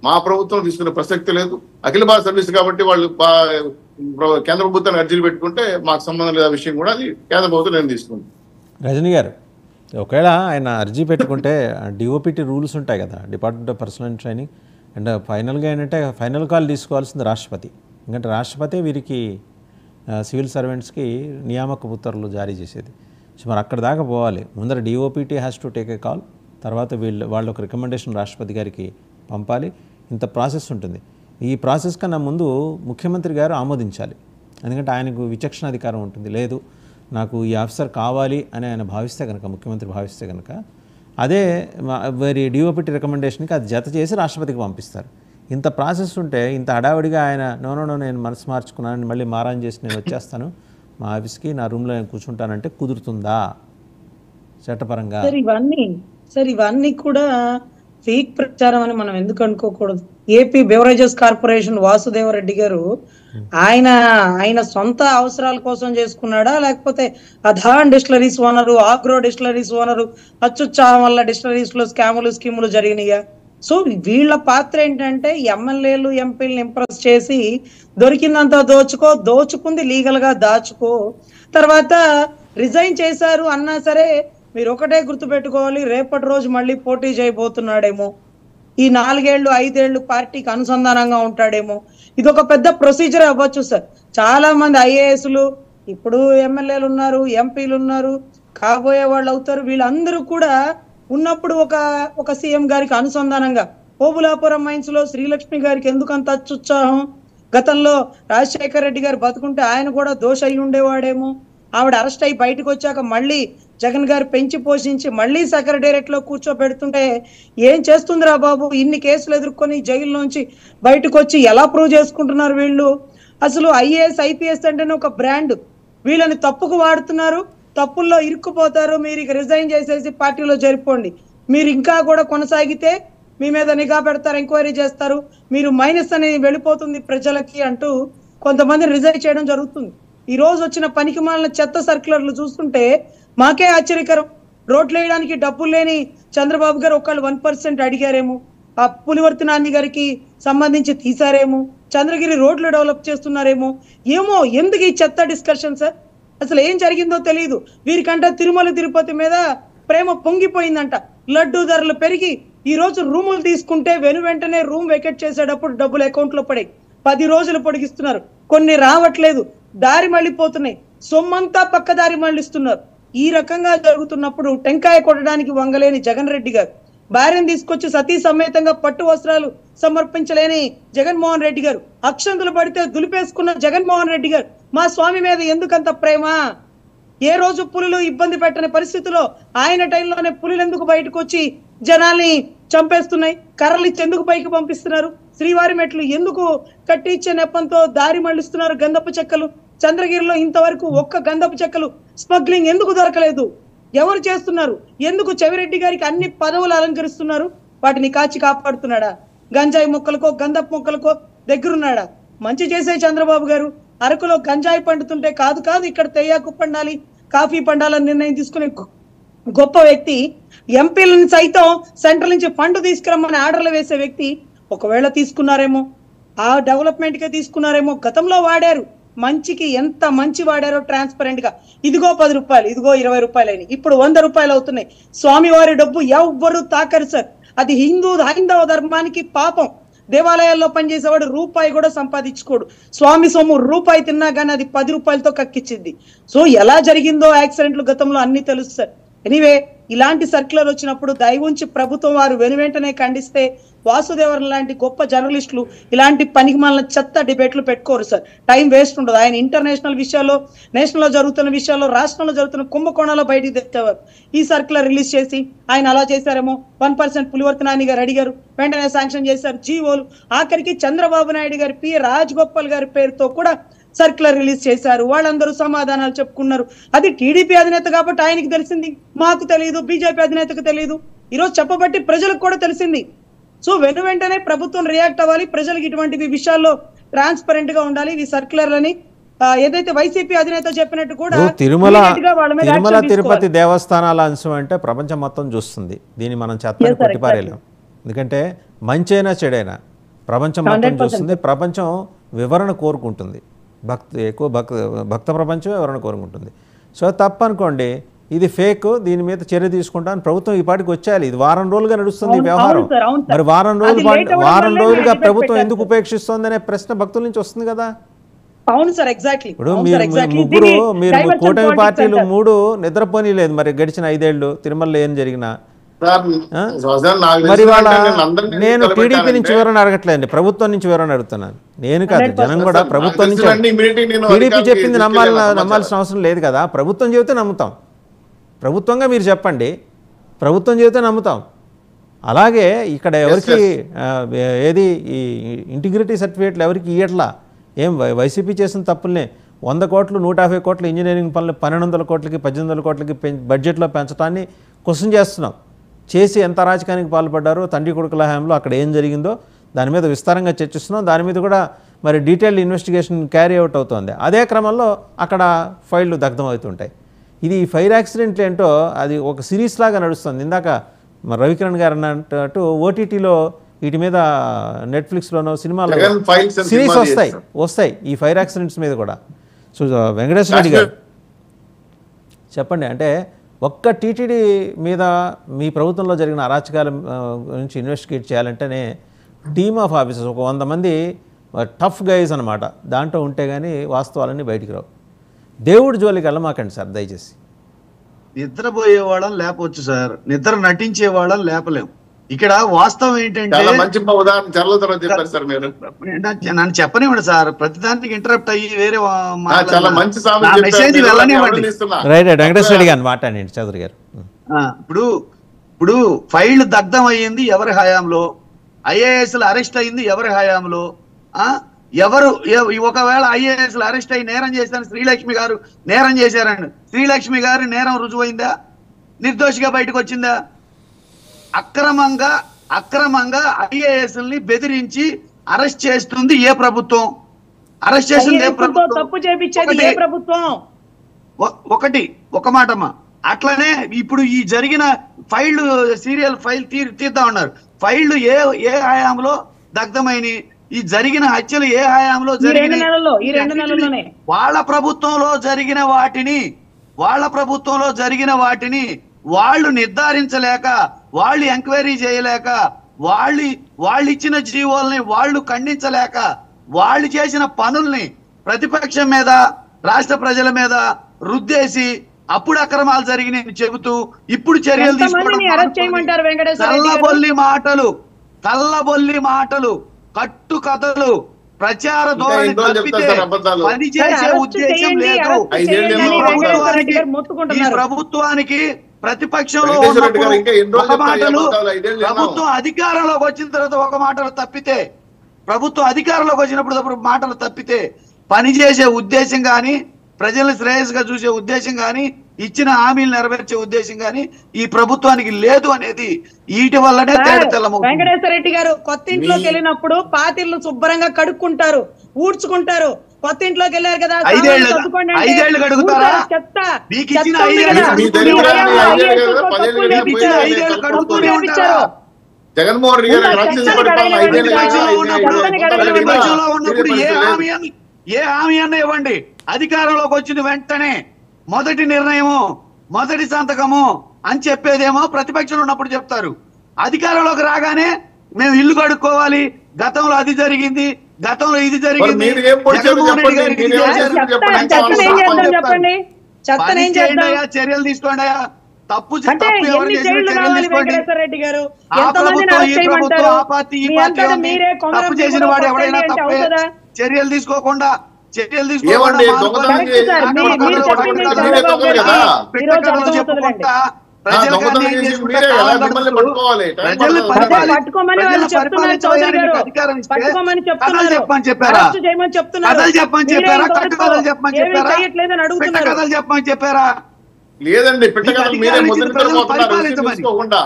మా ప్రభుత్వం తీసుకునే ప్రసక్తి లేదు. అఖిల భారత సర్వీస్ కాబట్టి వాళ్ళు కేంద్ర ప్రభుత్వాన్ని అర్జీలు పెట్టుకుంటే మాకు సంబంధం లేదు. ఆ విషయం కూడా అది కేంద్ర ప్రభుత్వం నేను తీసుకుంటాను. రజనీ గారు, ఒకవేళ ఆయన అర్జీ పెట్టుకుంటే డిఓపిటి రూల్స్ ఉంటాయి కదా, department of personal training, and ఫైనల్గా ఏంటంటే ఫైనల్ కాల్ తీసుకోవాల్సింది రాష్ట్రపతి. ఎందుకంటే రాష్ట్రపతి వీరికి సివిల్ సర్వెంట్స్కి నియామక ఉత్తర్వులు జారీ చేసేది. సో మరి అక్కడ దాకా పోవాలి. ముందర DoPT has to take a call, తర్వాత వాళ్ళు ఒక రికమెండేషన్ రాష్ట్రపతి గారికి పంపాలి. ఇంత ప్రాసెస్ ఉంటుంది. ఈ ప్రాసెస్ కన్నా ముందు ముఖ్యమంత్రి గారు ఆమోదించాలి. ఎందుకంటే ఆయనకు విచక్షణ అధికారం ఉంటుంది. లేదు నాకు ఈ ఆఫీసర్ కావాలి అని ఆయన భావిస్తే కనుక, ముఖ్యమంత్రి భావిస్తే కనుక అదే మరి డిఓపిటి రికమెండేషన్కి అది జత చేసి రాష్ట్రపతికి పంపిస్తారు. ఇంత ప్రాసెస్ ఉంటే ఇంత హడావిడిగా ఆయన నో నేను మనసు మార్చుకున్నాను, మళ్ళీ మారాన్ చేసి నేను వచ్చేస్తాను మా ఆఫీస్కి, నా రూమ్లో నేను కూర్చుంటానంటే కుదురుతుందా చట్టపరంగా? సార్ ఇవన్నీ కూడా ఫేక్ ప్రచారం అని మనం ఎందుకు అనుకోకూడదు. ఏపీ బెవరేజెస్ కార్పొరేషన్ వాసుదేవరెడ్డి గారు ఆయన సొంత అవసరాల కోసం చేసుకున్నాడా, లేకపోతే Adan distilleries owner, agro distilleries owner, అత్యుత్సాహం వల్ల డిస్టిలరీస్ లో స్కీములు జరిగినాయా? సో వీళ్ళ పాత్ర ఏంటంటే ఎమ్మెల్యేలు, ఎంపీలను ఇంప్రెస్ చేసి దొరికిందంతా దోచుకుంది లీగల్ గా దాచుకో, తర్వాత రిజైన్ చేశారు అన్నా సరే మీరు ఒకటే గుర్తుపెట్టుకోవాలి, రేపటి రోజు మళ్ళీ పోటీ చేయబోతున్నాడేమో, ఈ 4 ఏళ్ళు 5 ఏళ్ళు పార్టీకి అనుసంధానంగా ఉంటాడేమో. ఇది ఒక పెద్ద ప్రొసీజర్ అవ్వచ్చు సార్. చాలా మంది ఐఏఎస్లు ఇప్పుడు ఎమ్మెల్యేలు ఉన్నారు, ఎంపీలు ఉన్నారు, కాబోయే వాళ్ళు అవుతారు. వీళ్ళందరూ కూడా ఉన్నప్పుడు ఒక సీఎం గారికి అనుసంధానంగా ఓబులాపురం మైన్స్ లో శ్రీలక్ష్మి గారికి ఎందుకంత అత్యుత్సాహం? గతంలో రాజశేఖర రెడ్డి గారు బతుకుంటే ఆయన కూడా దోష అయి ఉండేవాడేమో. ఆవిడ అరెస్ట్ అయ్యి బయటకు వచ్చాక మళ్ళీ జగన్ గారు పెంచి పోషించి మళ్ళీ సెక్రటేరియట్ లో కూర్చోబెడుతుంటే ఏం చేస్తుందిరా బాబు, ఇన్ని కేసులు ఎదుర్కొని జైల్లోంచి బయటకు వచ్చి ఎలా ప్రూవ్ చేసుకుంటున్నారు వీళ్ళు? అసలు ఐఏఎస్ ఐపీఎస్ అంటేనే ఒక బ్రాండ్, వీళ్ళని తప్పుకు వాడుతున్నారు, తప్పుల్లో ఇరుక్కుపోతారు. మీరు ఇక రిజైన్ చేసేసి పార్టీలో జరిపోండి, మీరు ఇంకా కూడా కొనసాగితే మీ మీద నిఘా పెడతారు, ఎంక్వైరీ చేస్తారు, మీరు మైనస్ అనేది వెళ్ళిపోతుంది ప్రజలకి అంటూ కొంతమంది రిజైన్ చేయడం జరుగుతుంది. ఈ రోజు వచ్చిన పనికి మాలిన చెత్త సర్క్యులర్లు చూస్తుంటే మాకే ఆశ్చర్యకరం. రోడ్లు వేయడానికి డబ్బులు లేని చంద్రబాబు గారు ఒకళ్ళు 1% అడిగారేమో, ఆ పులివర్తి నాని గారికి సంబంధించి తీసారేమో, చంద్రగిరి రోడ్లు డెవలప్ చేస్తున్నారేమో, ఏమో ఎందుకు ఈ చెత్త డిస్కషన్ సార్? అసలు ఏం జరిగిందో తెలియదు. వీరికంటే తిరుమల తిరుపతి మీద ప్రేమ పొంగిపోయిందంట. లడ్డు ధరలు పెరిగి ఈ రోజు రూములు తీసుకుంటే వెంటనే రూమ్ వెకెట్ చేసేటప్పుడు డబ్బులు అకౌంట్ లో పడే 10 రోజులు పొడిగిస్తున్నారు, కొన్ని రావట్లేదు, దారి మళ్ళీపోతున్నాయి, సొమ్మంతా పక్కదారి మళ్ళిస్తున్నారు. ఈ రకంగా జరుగుతున్నప్పుడు టెంకాయ కొట్టడానికి వంగలేని జగన్ రెడ్డి గారు, భార్యను తీసుకొచ్చి సతీ సమేతంగా పట్టు వస్త్రాలు సమర్పించలేని జగన్మోహన్ రెడ్డి గారు, అక్షంతులు పడితే దులిపేసుకున్న జగన్మోహన్ రెడ్డి గారు, మా స్వామి మీద ఎందుకంత ప్రేమ? ఏ రోజు పులులు ఇబ్బంది పెట్టని పరిస్థితిలో ఆయన టైంలోనే పులులు ఎందుకు బయటకు వచ్చి జనాల్ని చంపేస్తున్నాయి? కర్రలు ఇచ్చి ఎందుకు పైకి పంపిస్తున్నారు? శ్రీవారి మెట్లు ఎందుకు కట్టి ఇచ్చే నెప్పంతో దారి మళ్లిస్తున్నారు? గంధపు చెక్కలు చంద్రగిరిలో ఇంతవరకు ఒక్క గంధపు చెక్కలు స్మగ్లింగ్ ఎందుకు దొరకలేదు? ఎవరు చేస్తున్నారు? ఎందుకు చెవిరెడ్డి గారికి అన్ని పదవులు అలంకరిస్తున్నారు? వాటిని కాచి కాపాడుతున్నాడా? గంజాయి మొక్కలకో గంధపు మొక్కలకో దగ్గరున్నాడా? మంచి చేసే చంద్రబాబు గారు అరకులో గంజాయి పండుతుంటే కాదు ఇక్కడ తేయాకు పండాలి, కాఫీ పండాలని నిర్ణయం తీసుకునే గొప్ప వ్యక్తి, ఎంపీలను సైతం సెంట్రల్ నుంచి ఫండ్ తీసుకురమ్మని ఆర్డర్లు వేసే వ్యక్తి. ఒకవేళ తీసుకున్నారేమో, ఆ డెవలప్మెంట్ గా తీసుకున్నారేమో, గతంలో వాడారు, మంచికి ఎంత మంచి వాడారో ట్రాన్స్పరెంట్ గా, ఇదిగో 10 రూపాయలు, ఇదిగో 20 రూపాయలు అని, ఇప్పుడు 100 రూపాయలు అవుతున్నాయి. స్వామివారి డబ్బు ఎవ్వరు తాకరు సార్, అది హైందవ ధర్మానికి పాపం. దేవాలయాల్లో పనిచేసేవాడు రూపాయి కూడా సంపాదించుకోడు, స్వామి సొమ్ము రూపాయి తిన్నా కానీ అది 10 రూపాయలతో కక్కిచ్చింది. సో ఎలా జరిగిందో యాక్సిడెంట్లు గతంలో అన్ని తెలుసు సార్. ఎనీవే, ఇలాంటి సర్క్యులర్ వచ్చినప్పుడు దయవుంచి ప్రభుత్వం వారు వెనువెంటనే ఖండిస్తే వాసుదేవన్ లాంటి గొప్ప జర్నలిస్టులు ఇలాంటి పనికిమాలిన చెత్త డిబేట్లు పెట్టుకోరు సార్. టైం వేస్ట్ ఉండదు. ఆయన ఇంటర్నేషనల్ విషయాల్లో, నేషనల్ లో జరుగుతున్న విషయాల్లో, రాష్ట్రంలో జరుగుతున్న కుంభకోణాల్లో బయటికి తెచ్చేవారు. ఈ సర్క్యులర్ రిలీజ్ చేసి ఆయన అలా చేశారేమో, 1% పులివర్తి నాని గారు అడిగారు, వెంటనే శాంక్షన్ చేశారు జీవోలు. ఆఖరికి చంద్రబాబు నాయుడు గారి పి రాజగోపాల్ గారి పేరుతో కూడా సర్క్యులర్ రిలీజ్ చేశారు. వాళ్ళందరూ సమాధానాలు చెప్పుకున్నారు. అది టీడీపీ అధినేత కాబట్టి ఆయనకి తెలిసింది, మాకు తెలియదు, బీజేపీ అధినేతకు తెలియదు. ఈరోజు చెప్పబట్టి ప్రజలకు కూడా తెలిసింది. సో వెంటనే ప్రభుత్వం రియాక్ట్ అవ్వాలి, ప్రజలకు ఇటువంటి విషయాల్లో ట్రాన్స్పరెంట్ గా ఉండాలి. ఈ సర్క్యులర్లని ఏదైతే వైసీపీ అధినేత చెప్పినట్టు కూడా తిరుమల తిరుపతి దేవస్థానాల అంశం అంటే ప్రపంచం మొత్తం చూస్తుంది. దీన్ని మనం చెత్తని కొట్టిపారేలేం. ఎందుకంటే మంచైనా చెడైనా ప్రపంచం మొత్తం చూస్తుంది. ప్రపంచం వివరణ కోరుకుంటుంది. భక్త ప్రపంచం వివరణ కోరుకుంటుంది. సో తప్పనుకోండి, ఇది ఫేక్, దీని మీద చర్య తీసుకుంటాను ప్రభుత్వం ఈ పాటికి వచ్చేయాలి. ఇది వారం రోజులుగా నడుస్తుంది ఈ వ్యవహారం. మరి వారం రోజులుగా ప్రభుత్వం ఎందుకు ఉపేక్షిస్తోంది అనే ప్రశ్న భక్తుల నుంచి వస్తుంది కదా. ఇప్పుడు మీరు కూటమి పార్టీలు 3 నిద్రపోనీ లేదు మరి గడిచిన 5 ఏళ్ళు తిరుమలలో ఏం జరిగినా. మరి వాళ్ళ నేను టీడీపీ నుంచి వివరణ అడగట్లేదండి, ప్రభుత్వం నుంచి వివరణ అడుగుతున్నాను. నేను కాదు, జనం కూడా ప్రభుత్వం నుంచి. టీడీపీ చెప్పింది నమ్మాల్సిన అవసరం లేదు కదా. ప్రభుత్వం చెబితే నమ్ముతాం, ప్రభుత్వంగా మీరు చెప్పండి, ప్రభుత్వం చెబితే నమ్ముతాం. అలాగే ఇక్కడ ఎవరికి ఏది ఈ ఇంటిగ్రిటీ సర్టిఫికేట్లు ఎవరికి ఇయ్యట్లా. ఏం వైసీపీ చేసిన తప్పుల్నే 100 కోట్లు 150 కోట్ల ఇంజనీరింగ్ పనులు 1200 కోట్లకి 1800 కోట్లకి బడ్జెట్లో పెంచడాన్ని క్వశ్చన్ చేస్తున్నాం. చేసి ఎంత రాజకీయానికి పాల్పడ్డారో తండ్రి కొడుకుల హయాంలో అక్కడ ఏం జరిగిందో దాని మీద విస్తారంగా చర్చిస్తున్నాం. దాని మీద కూడా మరి డీటెయిల్డ్ ఇన్వెస్టిగేషన్ క్యారీ అవుట్ అవుతుంది. అదే క్రమంలో అక్కడ ఫైళ్లు దగ్ధం అవుతుంటాయి. ఇది ఫైర్ యాక్సిడెంట్లు ఏంటో అది ఒక సిరీస్ లాగా నడుస్తుంది. ఇందాక మరి రవికిరణ్ గారు అన్నట్టు ఓటీటీలో వీటి మీద నెట్ఫ్లిక్స్లోనో సినిమాలో సిరీస్ వస్తాయి ఈ ఫైర్ యాక్సిడెంట్స్ మీద కూడా. సో వెంకటేశ్వర రెడ్డి గారు చెప్పండి, అంటే ఒక్క టీటీడీ మీద మీ ప్రభుత్వంలో జరిగిన అరాచకాల గురించి ఇన్వెస్టిగేట్ చేయాలంటేనే టీమ్ ఆఫ్ ఆఫీసర్స్ ఒక 100 మంది టఫ్ గైజ్ అనమాట, దాంట్లో ఉంటే కానీ వాస్తవాలన్నీ బయటికి రావు. దేవుడి జోలికి వెళ్ళమాకండి సార్ దయచేసి. నిద్రపోయే వాళ్ళని లేపవచ్చు సార్, నిద్ర నటించే వాళ్ళని లేపలేము. ఇక్కడ వాస్తవం ఏంటంటే చాలా మంచి ఉదాహరణ చర్ల తర్వాత చెప్పారు సార్ మీరు. నన్ను చెప్పనివ్వండి సార్, ప్రతిదానికి ఇంటరప్ట్ అయ్యి వేరే చాలా మంచి మెసేజ్ వెళ్ళనివ్వండి. రైట్ వెంకటేశ్వర రెడ్డి గారు మాట్లాడండి చౌదరి గారు. ఇప్పుడు ఫైల్ దగ్ధం అయ్యింది ఎవరి హయాంలో, ఐఏఎస్లు అరెస్ట్ అయింది ఎవరి హయాంలో, ఎవరు ఒకవేళ ఐఏఎస్లు అరెస్ట్ అయ్యి నేరం చేశారని శ్రీలక్ష్మి గారు నేరం చేశారండి, శ్రీలక్ష్మి గారు నేరం రుజువైందా, నిర్దోషిగా బయటకు వచ్చిందా? అక్రమంగా ఐఏఎస్ని బెదిరించి అరెస్ట్ చేస్తుంది ఏ ప్రభుత్వం? అరెస్ట్ చేస్తుంది ఏ ప్రభుత్వం? తప్పు చేపించేది ఏ ప్రభుత్వం? ఒక మాటమ్మా. అట్లనే ఇప్పుడు ఈ జరిగిన సీరియల్ ఫైల్ తీద్దాం అన్నారు. ఫైళ్లు ఏ హయాంలో దగ్ధమైన, ఈ జరిగిన హత్యలు ఏ హయాంలో జరిగిన, వాళ్ళ ప్రభుత్వంలో జరిగిన వాటిని వాళ్ళు నిర్ధారించలేక, వాళ్ళు ఎంక్వైరీ చేయలేక, వాళ్ళు ఇచ్చిన జీవోల్ని వాళ్ళు ఖండించలేక, వాళ్ళు చేసిన పనుల్ని ప్రతిపక్షం మీద రాష్ట్ర ప్రజల మీద రుద్దేసి అప్పుడు అక్రమాలు జరిగినాయని చెబుతూ ఇప్పుడు చర్యలు తీసుకోవడం కల్లబొల్లి మాటలు కట్టు కథలు ప్రచార ధోరణి తప్పితే పని చేసే ఉద్దేశం లేదు. ఈ ప్రభుత్వానికి ప్రతిపక్షంలో ఒక మాటలు, ప్రభుత్వం అధికారంలోకి వచ్చిన తర్వాత ఒక మాటలు తప్పితే, ప్రభుత్వం అధికారంలోకి వచ్చినప్పుడు మాటలు తప్పితే పనిచేసే ఉద్దేశం కానీ, ప్రజల్ని శ్రేయస్గా చూసే ఉద్దేశం కానీ, ఇచ్చిన హామీలు నెరవేర్చే ఉద్దేశం కానీ ఈ ప్రభుత్వానికి లేదు అనేది వీటి వల్లనే తేడతెల్లమవుతుంది. వెంకటేశ్వర రెడ్డి గారు కొత్త ఇంట్లోకి వెళ్ళినప్పుడు పాతిళ్ళు శుభ్రంగా కడుక్కుంటారు, ఊడ్చుకుంటారు. కొత్త ఇంట్లోకి వెళ్ళారు కదా, 5 ఏళ్ళు కడుగుతారా? మీకు ఇచ్చిన 5 ఏళ్ళు జగన్మోహన్ రెడ్డి ఉన్నప్పుడు ఏ హామీ అన్న ఇవ్వండి. అధికారంలోకి వచ్చిన వెంటనే మొదటి నిర్ణయము, మొదటి సంతకము అని చెప్పేదేమో ప్రతిపక్షంలో ఉన్నప్పుడు చెప్తారు. అధికారంలోకి రాగానే మేము ఇల్లు కడుక్కోవాలి, గతంలో అది జరిగింది, గతంలో ఇది జరిగింది, చర్యలు తీసుకోండి. తప్పు ఎవరు చేసిన చర్యలు తీసుకోండి. ఆ ప్రభుత్వం ఈ ప్రభుత్వం ఆ పార్టీ ఈ పార్టీ తప్పు చేసిన వాడు ఎవడైనా తప్పే. చర్యలు తీసుకోకుండా చెప్పుకుంటా చెప్పారా? లేదండి, పిట్టకథలు మీరే ముద్రించుకోకుండా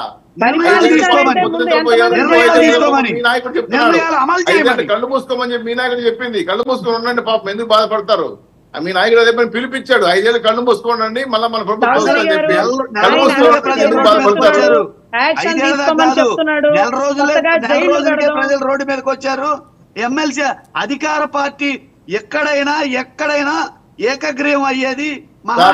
కళ్ళు మూసుకోమని చెప్పి మీ నాయకుడు చెప్పింది. కళ్ళు మూసుకొని ఉండండి, పాపం ఎందుకు బాధపడతారు? మీ నాయకుడు అదే పని పిలిపించాడు, 5 ఏళ్ళు కళ్ళు మూసుకోండి, మళ్ళీ మన ప్రభుత్వం చెప్పి కళ్ళు మూసుకోవడం ఎందుకు బాధపడతారు? 5 ఏళ్ళ నెల రోజులకే ప్రజలు రోడ్డు మీదకి వచ్చారు. ఎమ్మెల్సీ అధికార పార్టీ ఎక్కడైనా ఏకగ్రీవం అయ్యేది మహా